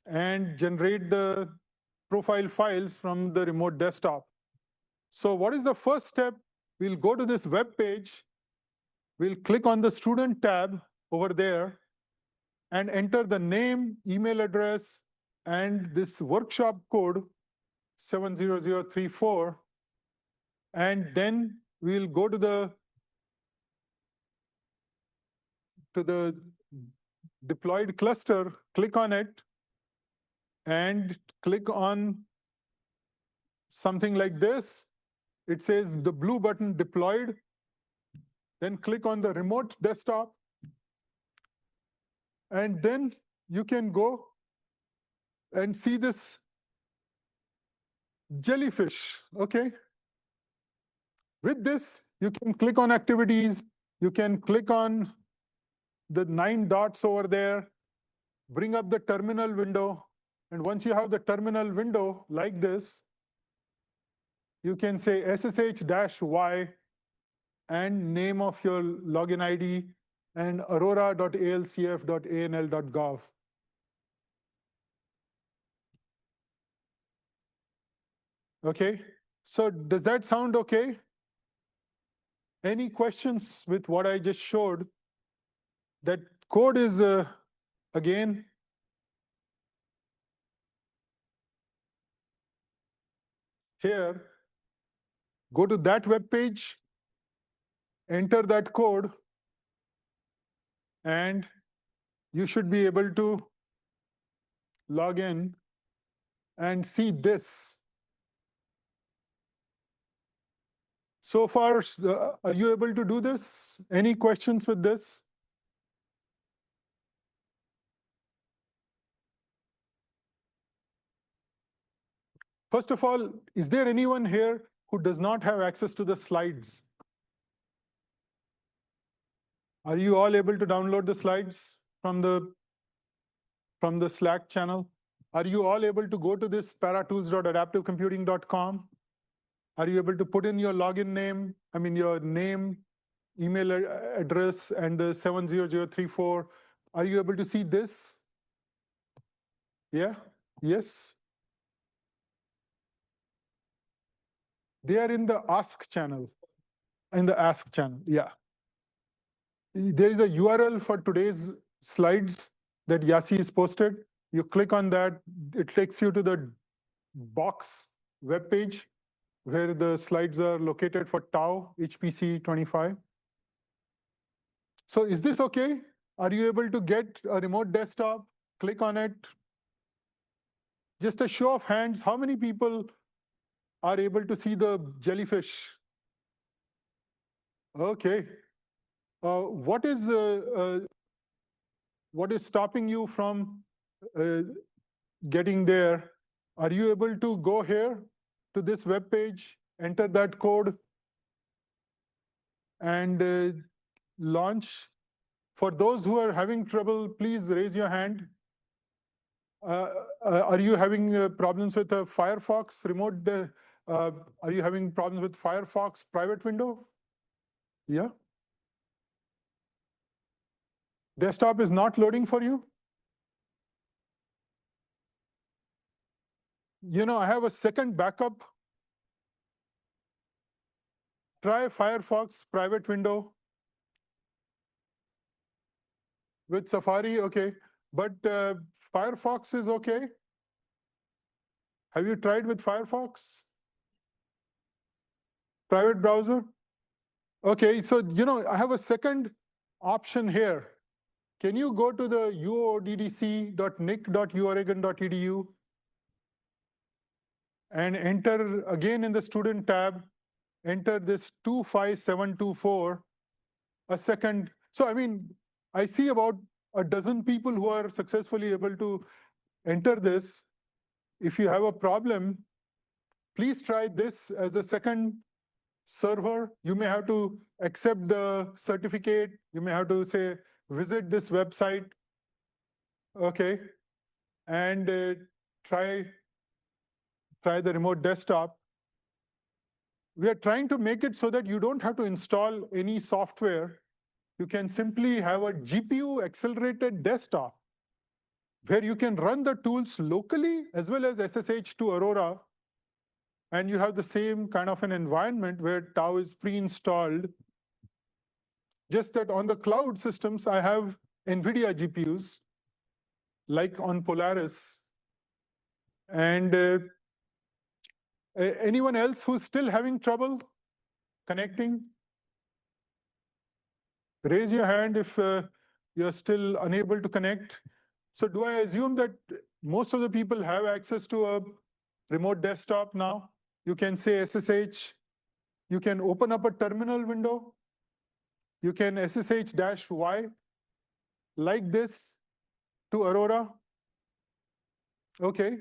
and generate the profile files from the remote desktop. So what is the first step? We'll go to this web page. We'll click on the student tab over there and enter the name, email address, and this workshop code 70034. And then we'll go to the deployed cluster, click on it, and click on something like this. It says the blue button deployed. Then click on the remote desktop. And then you can go and see this jellyfish, okay? With this, you can click on activities. You can click on the 9 dots over there, bring up the terminal window. And once you have the terminal window like this, you can say SSH-Y and name of your login ID and aurora.alcf.anl.gov. Okay, so does that sound okay? Any questions with what I just showed? That code is, again, here. Go to that web page, enter that code, and you should be able to log in and see this. So far, are you able to do this? Any questions with this? First of all, is there anyone here who does not have access to the slides? Are you all able to download the slides from the Slack channel? Are you all able to go to this paratools.adaptivecomputing.com? Are you able to put in your login name, your name, email address, and the 70034? Are you able to see this? Yeah? Yes? They are in the Ask channel. Yeah. There is a URL for today's slides that Yasi is posted. You click on that, it takes you to the Box webpage where the slides are located for Tau HPC 25. So is this okay? Are you able to get a remote desktop? Click on it. Just a show of hands, how many people are able to see the jellyfish? Okay. What is stopping you from getting there? Are you able to go here to this web page, enter that code, and launch For those who are having trouble, please raise your hand. Are you having problems with Firefox remote? Are you having problems with Firefox private window? Yeah. Desktop is not loading for you? I have a second backup. Try Firefox private window with Safari, okay. But Firefox is okay. Have you tried with Firefox? Private browser? Okay, so I have a second option here. Can you go to the uoddc.nic.uoregon.edu and enter again in the student tab, enter this 25724, a second. So I mean, I see about a dozen people who are successfully able to enter this. If you have a problem, please try this as a second server. You may have to accept the certificate. You may have to say, visit this website. Okay. And try the remote desktop. We are trying to make it so that you don't have to install any software. You can simply have a GPU accelerated desktop where you can run the tools locally as well as SSH to Aurora. And you have the same kind of an environment where Tau is pre-installed. Just that on the cloud systems, I have NVIDIA GPUs, like on Polaris. And anyone else who's still having trouble connecting? Raise your hand if you're still unable to connect. So do I assume that most of the people have access to a remote desktop now? You can say SSH. You can open up a terminal window. You can SSH-Y like this to Aurora. Okay.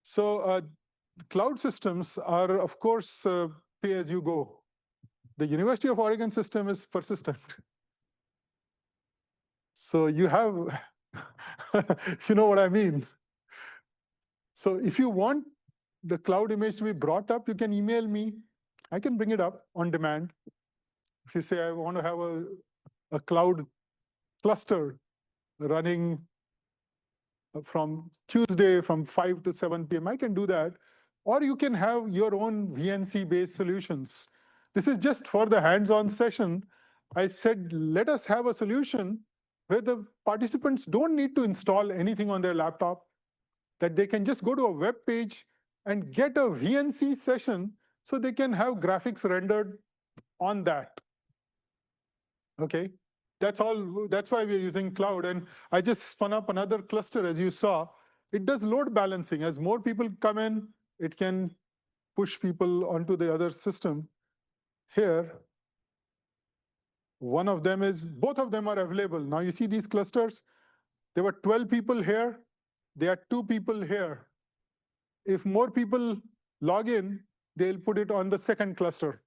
So cloud systems are, of course, pay as you go. The University of Oregon system is persistent. So you have, you know what I mean. So if you want the cloud image to be brought up, you can email me. I can bring it up on demand. If you say, I want to have a cloud cluster running from Tuesday from 5 to 7 p.m., I can do that. Or you can have your own VNC-based solutions. This is just for the hands-on session. I said, let us have a solution where the participants don't need to install anything on their laptop, that they can just go to a web page and get a VNC session so they can have graphics rendered on that. Okay, that's all. That's why we're using cloud. And I just spun up another cluster, as you saw. It does load balancing. As more people come in, it can push people onto the other system. Here, one of them is, both of them are available. Now you see these clusters? There were 12 people here. There are 2 people here. If more people log in, they'll put it on the second cluster.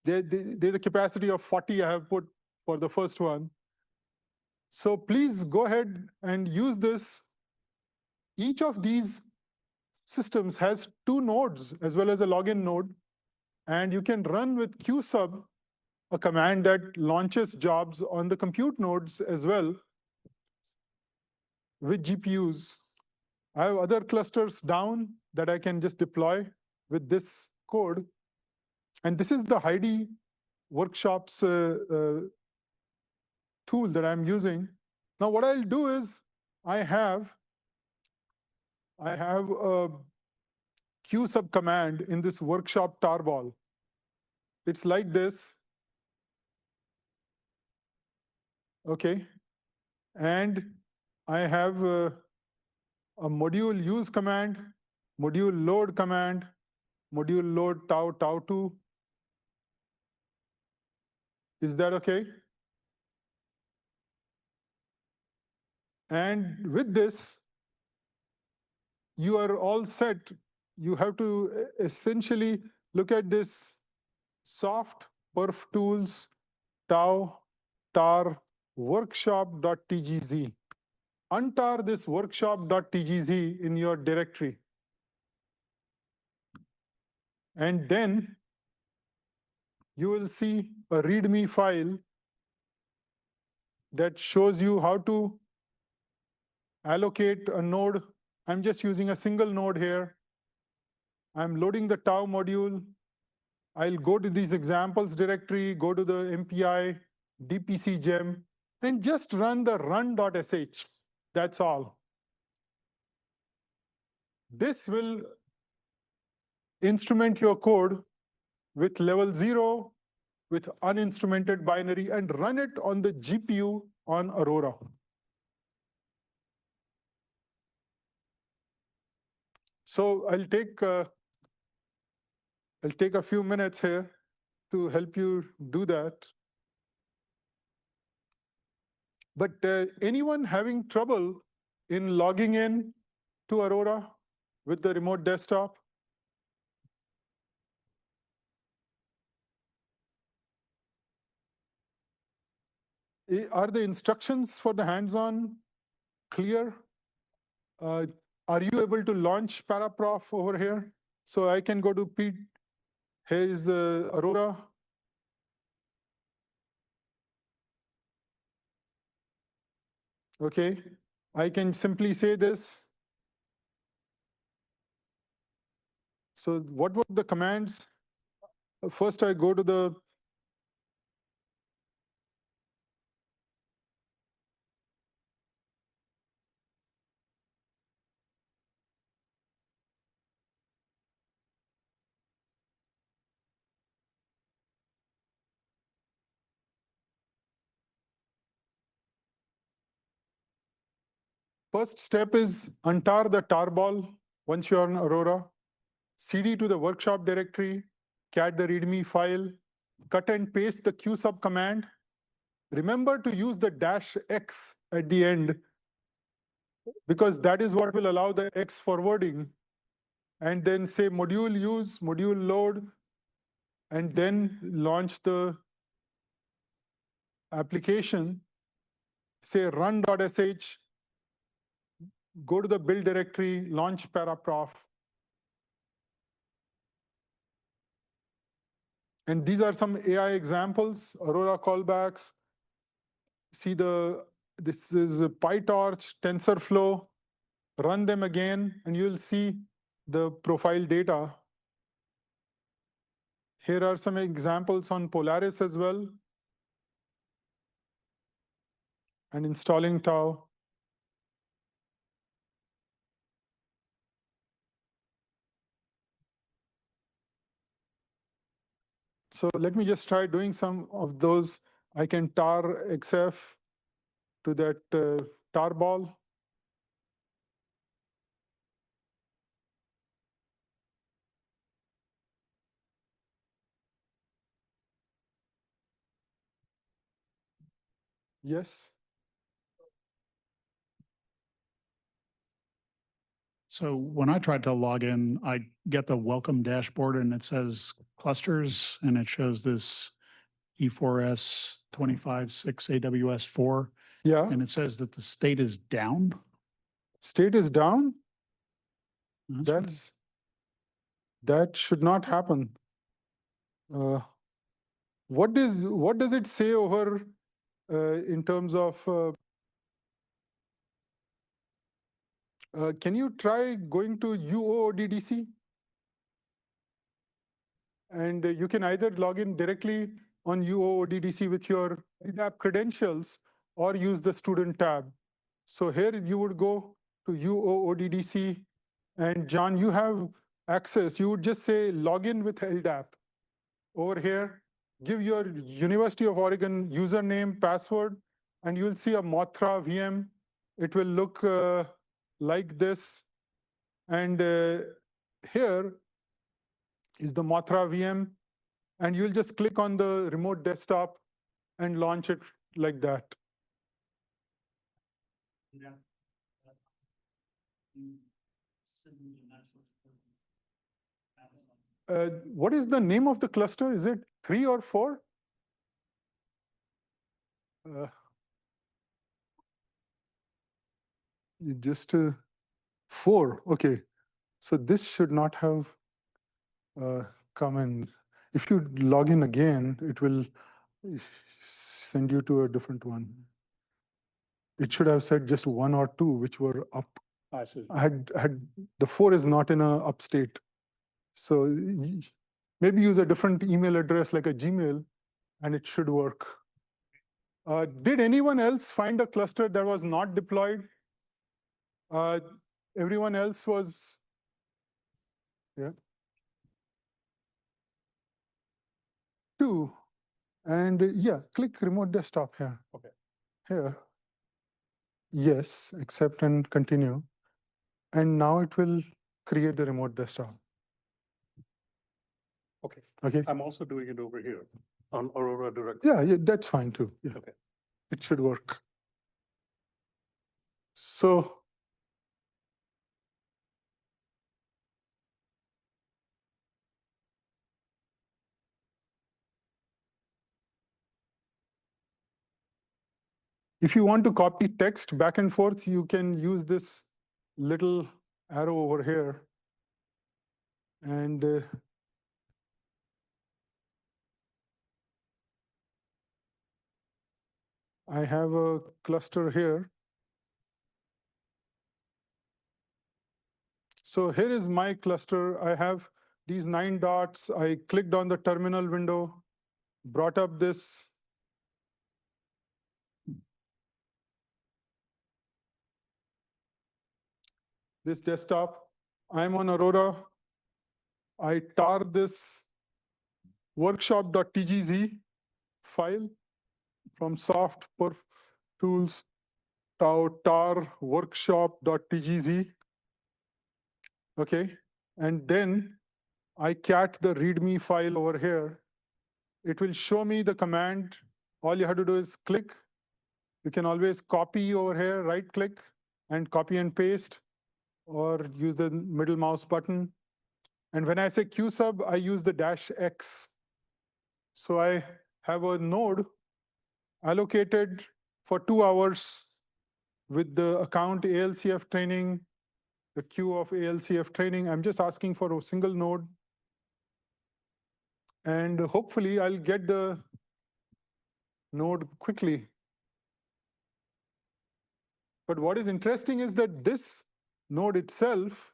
There's a capacity of 40 I have put for the first one. So please go ahead and use this. Each of these systems has 2 nodes as well as a login node. And you can run with qsub a command that launches jobs on the compute nodes as well with GPUs. I have other clusters down that I can just deploy with this code. And this is the Heidi workshops tool that I'm using. Now what I'll do is I have a qsub command in this workshop tarball. It's like this. Okay. And I have a module use command, module load command, module load tau2. Is that okay? And with this, you are all set. You have to essentially look at this soft perf tools tau tar workshop.tgz. Untar this workshop.tgz in your directory. And then you will see a README file that shows you how to allocate a node. I'm just using a single node here. I'm loading the tau module. I'll go to these examples directory, go to the MPI, DPC gem, and just run the run.sh. That's all. This will instrument your code with level 0, with uninstrumented binary, and run it on the GPU on Aurora. So I'll take a few minutes here to help you do that. But anyone having trouble in logging in to Aurora with the remote desktop? Are the instructions for the hands-on clear? Are you able to launch Paraprof over here? So I can go to Pete. Here's Aurora. Okay, I can simply say this. So what were the commands? First, I go to the first step is untar the tarball once you're on Aurora, cd to the workshop directory, cat the readme file, cut and paste the qsub command. Remember to use the -x at the end, because that is what will allow the X forwarding. And then say module use, module load, and then launch the application. Say run.sh, go to the build directory, launch Paraprof. And these are some AI examples, Aurora callbacks. See this is PyTorch, TensorFlow. Run them again, and you'll see the profile data. Here are some examples on Polaris as well. And installing tau. So let me just try doing some of those. I can tar XF to that tarball. Yes. So when I tried to log in, I get the welcome dashboard and it says clusters and it shows this E4S 25.6 AWS 4. Yeah. And it says that the state is down. State is down. That's That should not happen. What does it say over in terms of can you try going to UOODDC? And you can either log in directly on UOODDC with your LDAP credentials or use the student tab. So here you would go to UOODDC, and John, you have access. You would just say login with LDAP. Over here, give your University of Oregon username, password, and you'll see a Mothra VM. It will look like this. And here is the Mothra VM. And you'll just click on the remote desktop and launch it like that. Yeah. What is the name of the cluster? Is it 3 or 4? Just 4. Okay. So this should not have come in. If you log in again, it will send you to a different one. It should have said just 1 or 2, which were up. I see. I had the 4 is not in a up state. So maybe use a different email address like a Gmail, and it should work. Did anyone else find a cluster that was not deployed? Everyone else was, yeah. 2. And yeah, click remote desktop here. Okay. Here. Yes, accept and continue. And now it will create the remote desktop. Okay. Okay. I'm also doing it over here on Aurora Direct. Yeah, that's fine too. Yeah. Okay. It should work. So if you want to copy text back and forth, you can use this little arrow over here. And I have a cluster here. So here is my cluster. I have these 9 dots. I clicked on the terminal window, brought up this desktop. I'm on Aurora. I tar this workshop.tgz file from soft perf tools tar workshop.tgz. Okay, and then I cat the README file over here. It will show me the command. All you have to do is click. You can always copy over here, right click and copy and paste, or use the middle mouse button. And when I say qsub, I use the -x. So I have a node allocated for 2 hours with the account ALCF training, the queue of ALCF training. I'm just asking for a single node. And hopefully I'll get the node quickly. But what is interesting is that this node itself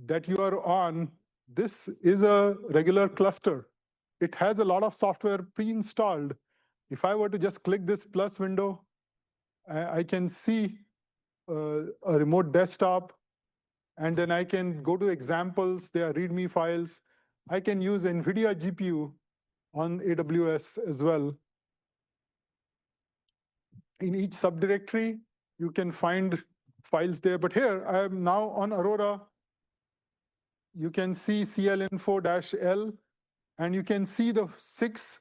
that you are on, this is a regular cluster. It has a lot of software pre-installed. If I were to just click this plus window, I can see a remote desktop, and then I can go to examples. There are README files. I can use NVIDIA GPU on AWS as well. In each subdirectory, you can find files there. But here, I am now on Aurora. You can see clinfo-l, and you can see the 6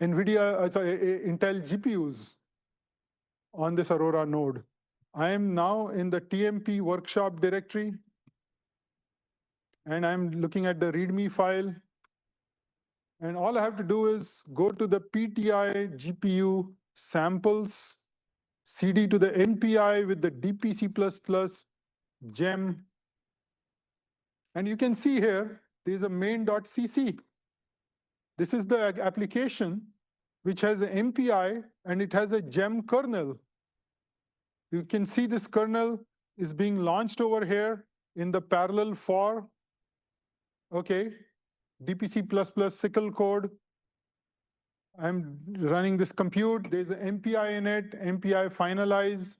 Intel GPUs on this Aurora node. I am now in the TMP workshop directory, and I'm looking at the README file. And all I have to do is go to the PTI GPU samples, CD to the MPI with the DPC++ gem. And you can see here, there's a main.cc. This is the application which has an MPI and it has a gem kernel. You can see this kernel is being launched over here in the parallel for, okay, DPC++ sickle code. I'm running this compute. There's an MPI in it, MPI finalize.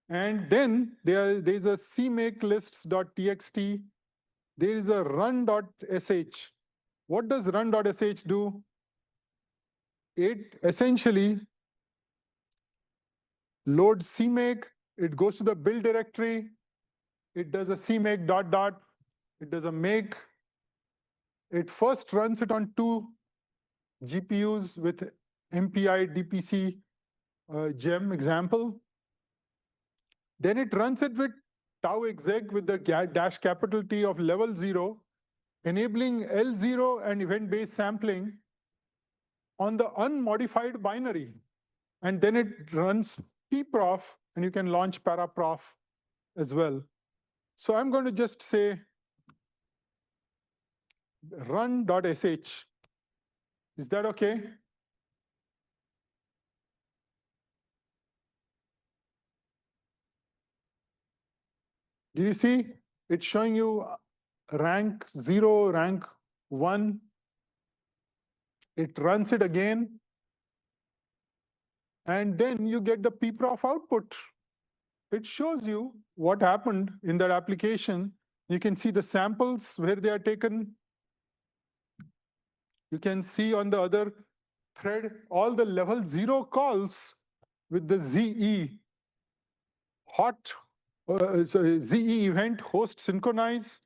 And then there's a cmakelists.txt. There is a run.sh. What does run.sh do? It essentially loads CMake. It goes to the build directory. It does a CMake ... It does a make. It first runs it on 2 GPUs with MPI DPC gem example. Then it runs it with tau exec with the dash capital T of level 0, enabling L0 and event-based sampling on the unmodified binary. And then it runs pprof, and you can launch paraprof as well. So I'm going to just say run.sh. Is that okay? Do you see? It's showing you rank 0, rank 1. It runs it again. And then you get the pprof output. It shows you what happened in that application. You can see the samples where they are taken. You can see on the other thread all the level 0 calls with the ZE ZE event host synchronize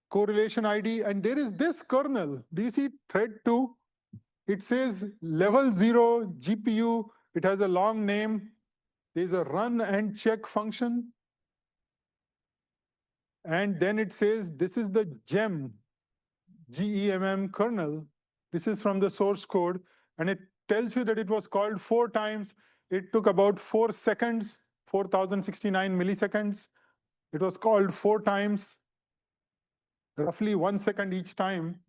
correlation ID. And there is this kernel. Do you see thread 2? It says level 0 GPU. It has a long name. There's a run and check function. And then it says this is the GEM, GEMM kernel. This is from the source code. And it tells you that it was called 4 times. It took about 4 seconds, 4069 milliseconds. It was called 4 times, roughly 1 second each time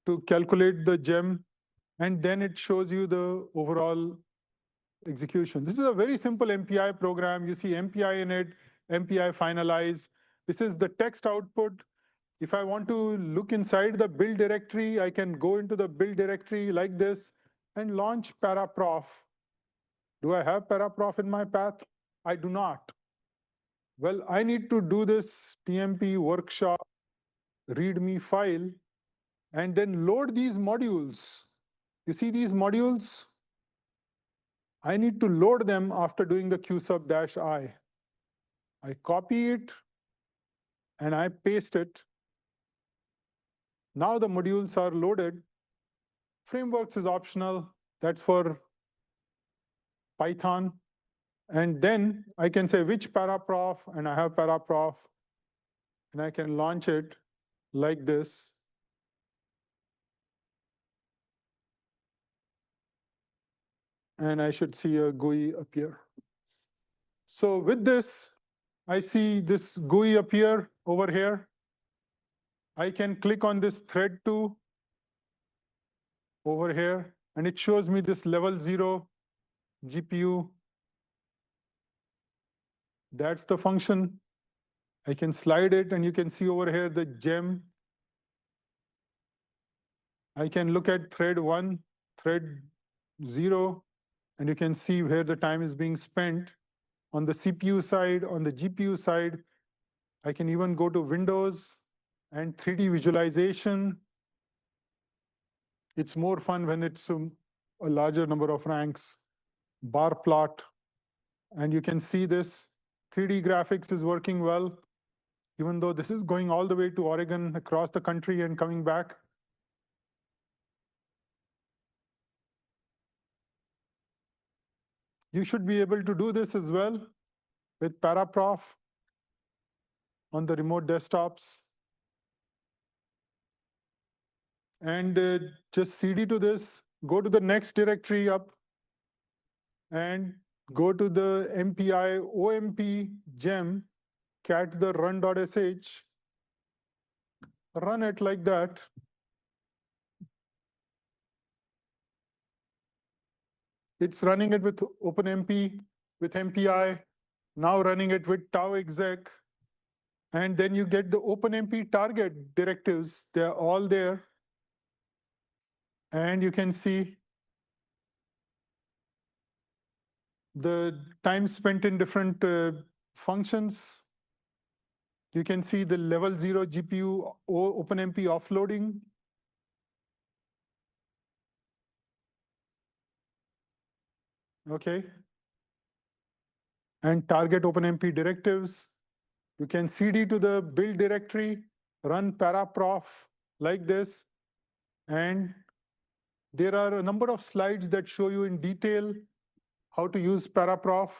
to calculate the gem. And then it shows you the overall execution. This is a very simple MPI program. You see MPI in it, MPI finalize. This is the text output. If I want to look inside the build directory, I can go into the build directory like this and launch paraprof. Do I have paraprof in my path? I do not. Well, I need to do this TMP workshop README file and then load these modules. You see these modules? I need to load them after doing the qsub-i. I copy it and I paste it. Now the modules are loaded. Frameworks is optional. That's for Python. And then I can say which paraprof, and I have paraprof, and I can launch it like this. And I should see a GUI appear. So with this, I see this GUI appear over here. I can click on this thread 2 over here, and it shows me this level 0 GPU. That's the function. I can slide it, and you can see over here the gem. I can look at thread 1, thread 0, and you can see where the time is being spent on the CPU side, on the GPU side. I can even go to Windows and 3D visualization. It's more fun when it's a larger number of ranks. Bar plot, and you can see this 3D graphics is working well, even though this is going all the way to Oregon, across the country and coming back. You should be able to do this as well with paraprof on the remote desktops. And just CD to this, go to the next directory up, and go to the MPI OMP gem, cat the run.sh, run it like that. It's running it with OpenMP, with MPI, now running it with tau exec. And then you get the OpenMP target directives. They're all there. And you can see the time spent in different functions. You can see the level 0 GPU OpenMP offloading. Okay. And target OpenMP directives. You can CD to the build directory, run paraprof like this. And there are a number of slides that show you in detail how to use paraprof.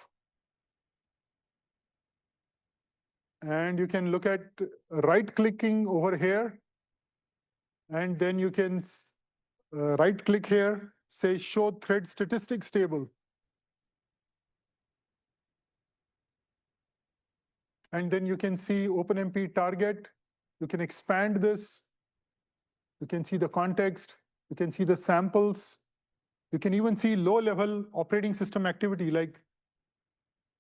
And you can look at right-clicking over here. And then you can right-click here, say show thread statistics table. And then you can see OpenMP target. You can expand this. You can see the context. You can see the samples. You can even see low-level operating system activity like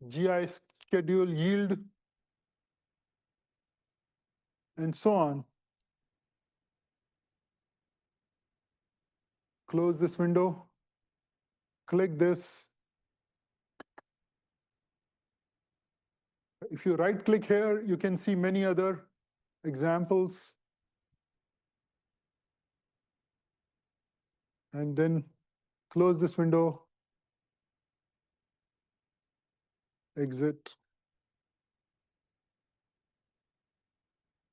GI schedule, yield, and so on. Close this window. Click this. If you right-click here, you can see many other examples. And then close this window. Exit.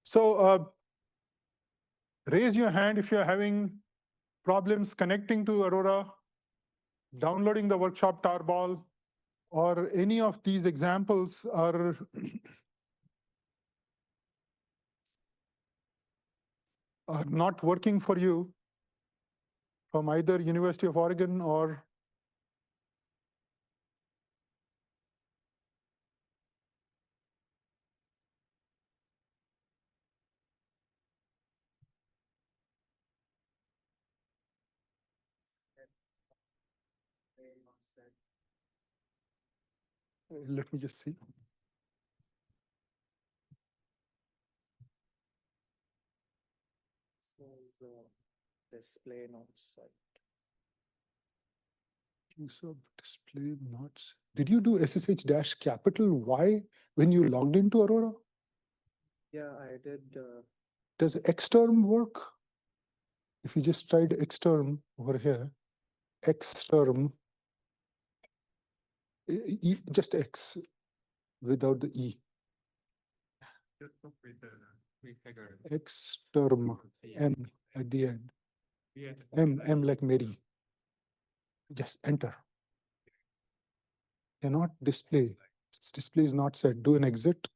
So raise your hand if you're having problems connecting to Aurora, downloading the workshop tarball, or any of these examples are are not working for you from either University of Oregon or let me just see. Display notes. Use of display notes. Did you do SSH-Y when you logged into Aurora? Yeah, I did. Does Xterm work? If you just tried Xterm over here, Xterm, just X without the E. Xterm, M at the end. M like Mary. Just enter. Cannot display. Display is not set. Do an exit.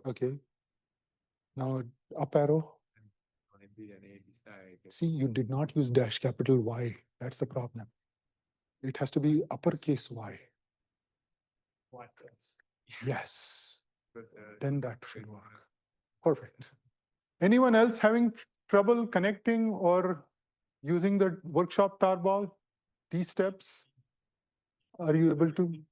Okay. Now up arrow. See, you did not use -Y. That's the problem. It has to be uppercase Y. Yes. Then that should work. Perfect. Anyone else having trouble connecting or using the workshop tarball? These steps? Are you able to?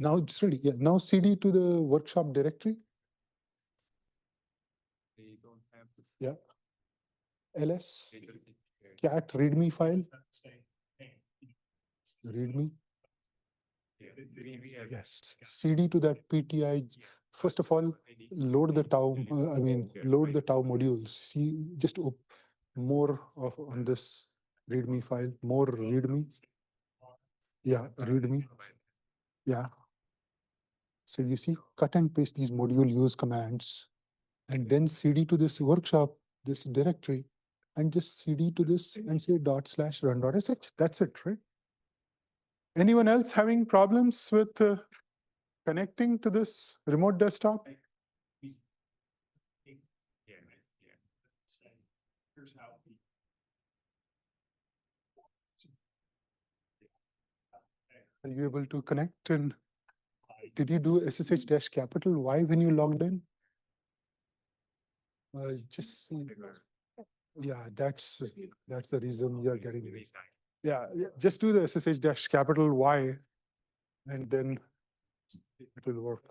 Now it's ready. Yeah. Now CD to the workshop directory. Yeah. LS. Cat readme file. Readme. Yes. CD to that PTI. First of all, load the tau. Load the tau modules. See, just more of on this readme file. More readme. Yeah, readme. Yeah. So you see, cut and paste these module use commands, and then CD to this workshop, this directory, and just CD to this and say /run.sh. That's it, right? Anyone else having problems with connecting to this remote desktop? Are you able to connect? And did you do SSH-Y when you logged in? Just see. Yeah, that's the reason you're getting this. Yeah, just do the SSH-Y and then it will work.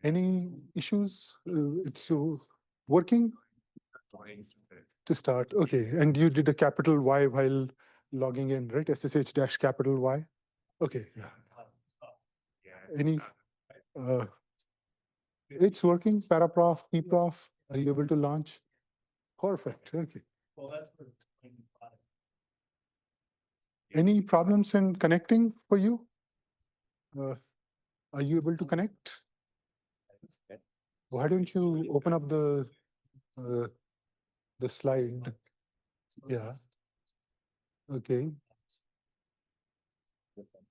Any issues? It's working to start. Okay, and you did a Y while logging in, right? SSH-Y. Okay, yeah. Any? It's working. Paraprof, pprof. Are you able to launch? Perfect. Okay. Well, that's Any problems in connecting for you? Are you able to connect? Why don't you open up the slide? Yeah. Okay.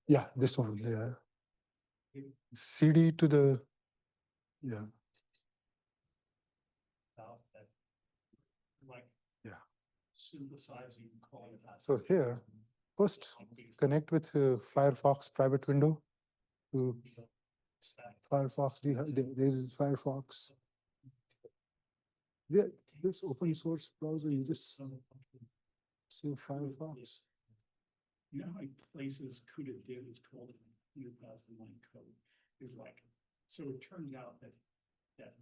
Yeah, this one, yeah. CD to the, yeah, Like yeah. synthesizing. So here, first connect with Firefox private window to Firefox. There is Firefox. Yeah, this open source browser, you just say Firefox. You know how many places CUDA div is called in 100,000 line code is like, so it turns out that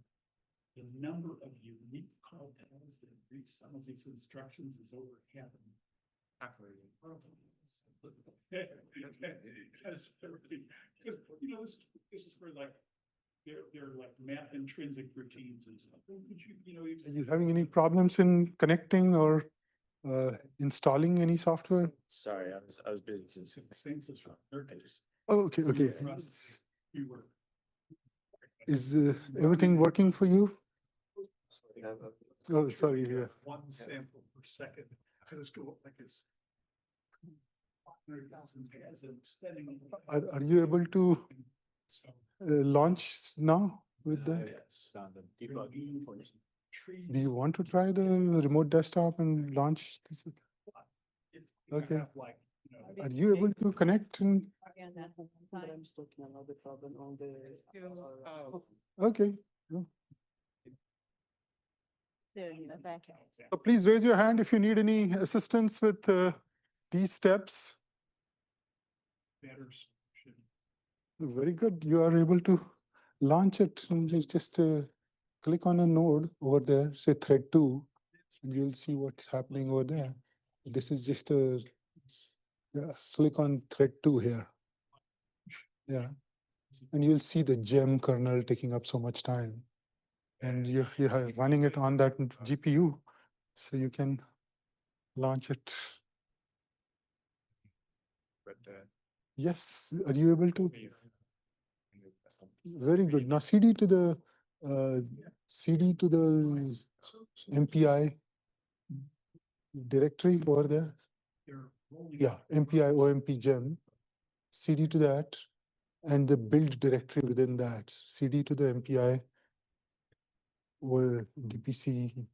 the number of unique call tags that reach some of these instructions is over half an operating. Because, you know, this is for like, they're like map intrinsic routines and stuff. Are you having any problems in connecting or installing any software? Sorry, I was busy. Census from third. Oh, okay, okay. You were. Is everything working for you? Oh, sorry, yeah. 1 sample per second, because it's go like it's 100,000 tabs and extending. Are you able to So, launch now with the? Yes, on the debugging portion. trees. Do you want to try the remote desktop and launch this? If you Okay. have like, you know, Are you able to connect and, But I'm stuck in another problem on the. okay. There, in the back. So please raise your hand if you need any assistance with these steps. better solution. Very good. You are able to launch it and just click on a node over there, say thread 2, and you'll see what's happening over there. This is just a, yeah, click on thread 2 here. Yeah. And you'll see the gem kernel taking up so much time. And you're running it on that GPU, so you can launch it. But, Yes, are you able to? Very good. Now CD to the MPI directory over there. They're rolling Yeah, MPI OMP gem. CD to that, and the build directory within that. CD to the MPI or DPC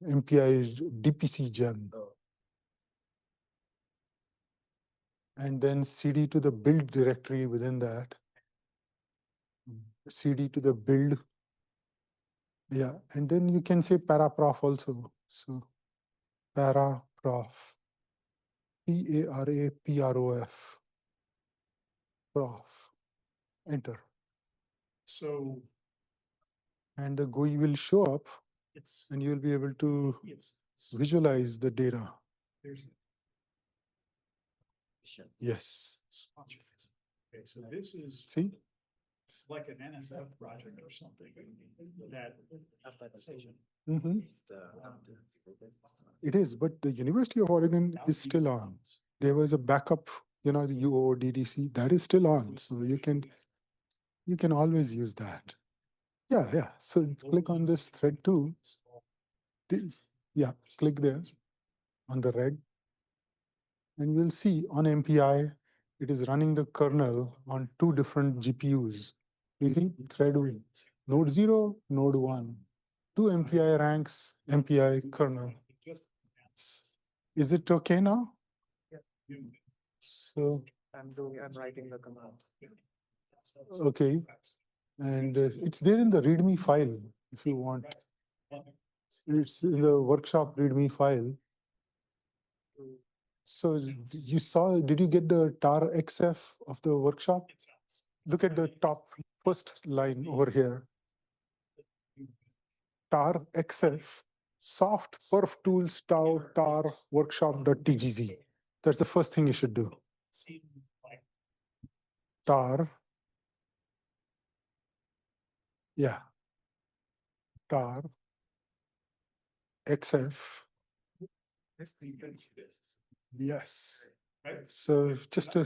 MPI DPC gem. And then CD to the build directory within that. CD to the build. Yeah, and then you can say paraprof also. So paraprof, PARAPROF, prof, enter. So And the GUI will show up it's, and you'll be able to it's, visualize the data. there's. Yes. Okay, so this is See? like an NSF project or something that. Mhm. It is, but the University of Oregon is still on. There was a backup, the UODDC, that is still on. So you can always use that. Yeah, yeah. So click on this thread 2. Yeah, click there on the red. And you'll see on MPI, it is running the kernel on 2 different GPUs. Thread node 0, node 1. 2 MPI ranks, MPI kernel. Is it okay now? So, I'm writing the command. okay. And it's there in the README file if you want. It's in the workshop README file. So you saw, did you get the tar XF of the workshop? Look at the top first line over here. Tar XF, soft perf tools tar workshop.tgz. That's the first thing you should do. Tar. Yeah. Tar XF. Yes. So just a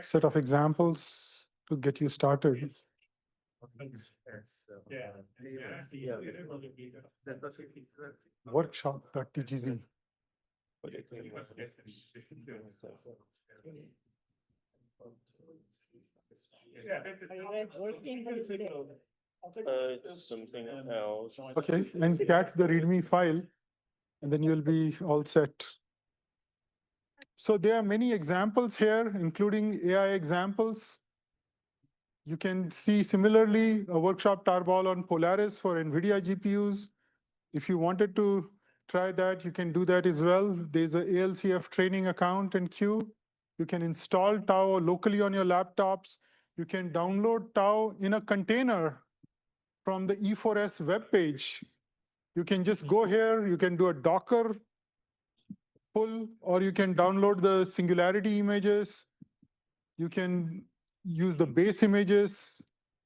set of examples to get you started. Workshop.tgz. Something else. Okay, and catch the README file, and then you'll be all set. So there are many examples here, including AI examples. You can see similarly a workshop tarball on Polaris for NVIDIA GPUs. If you wanted to try that, you can do that as well. There's a ALCF training account and queue. You can install Tau locally on your laptops. You can download Tau in a container from the E4S webpage. You can just go here, you can do a Docker pull, or you can download the Singularity images. You can use the base images.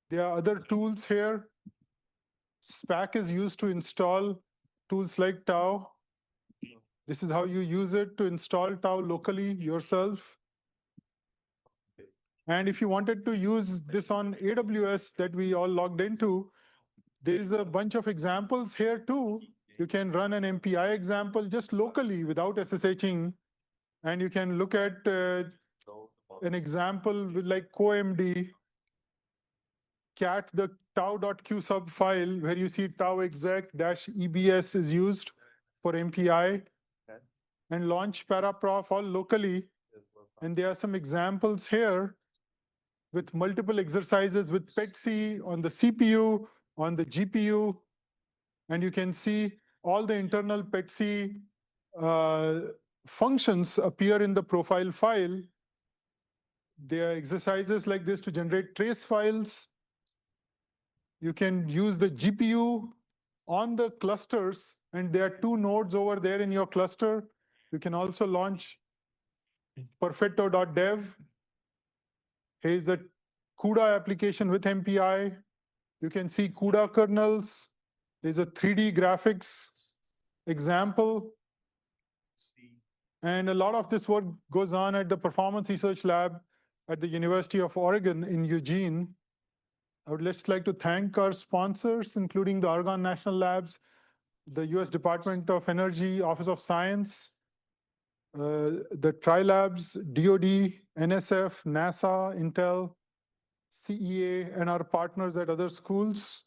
There are other tools here. SPAC is used to install tools like Tau. This is how you use it to install Tau locally yourself. And if you wanted to use this on AWS that we all logged into, there is a bunch of examples here too. You can run an MPI example just locally without SSHing. And you can look at an example with like CoMD, cat the tau.qsub file where you see tau exec-ebs is used for MPI, and launch paraprof all locally. And there are some examples here with multiple exercises with PETC on the CPU, on the GPU, and you can see all the internal PETC functions appear in the profile file. There are exercises like this to generate trace files. You can use the GPU on the clusters, and there are 2 nodes over there in your cluster. You can also launch perfetto.dev. Here's the CUDA application with MPI. You can see CUDA kernels. There's a 3D graphics example. And a lot of this work goes on at the Performance Research Lab at the University of Oregon in Eugene. I would just like to thank our sponsors, including the Argonne National Labs, the US Department of Energy, Office of Science, the Tri-Labs, DoD, NSF, NASA, Intel, CEA, and our partners at other schools,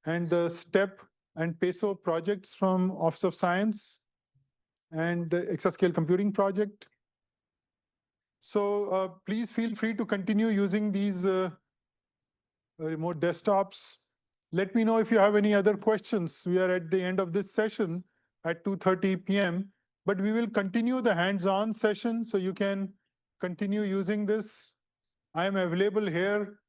and the STEP and PESO projects from Office of Science, and the Exascale Computing Project. So please feel free to continue using these remote desktops. Let me know if you have any other questions. We are at the end of this session at 2:30 p.m., but we will continue the hands-on session so you can continue using this. I am available here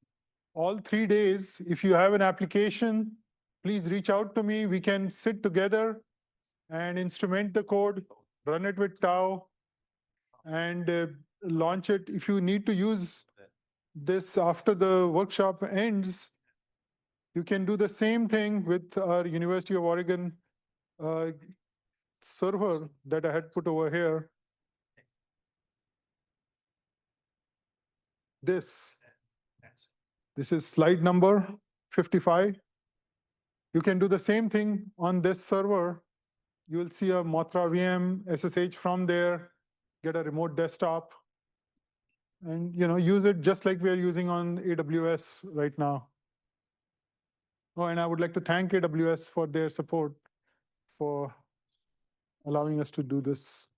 all 3 days. If you have an application, please reach out to me. We can sit together and instrument the code, run it with Tau, and launch it. If you need to use this after the workshop ends, you can do the same thing with our University of Oregon server that I had put over here. This is slide number 55. You can do the same thing on this server. You will see a Mothra VM SSH from there, get a remote desktop, and use it just like we are using on AWS right now. Oh, and I would like to thank AWS for their support for allowing us to do this.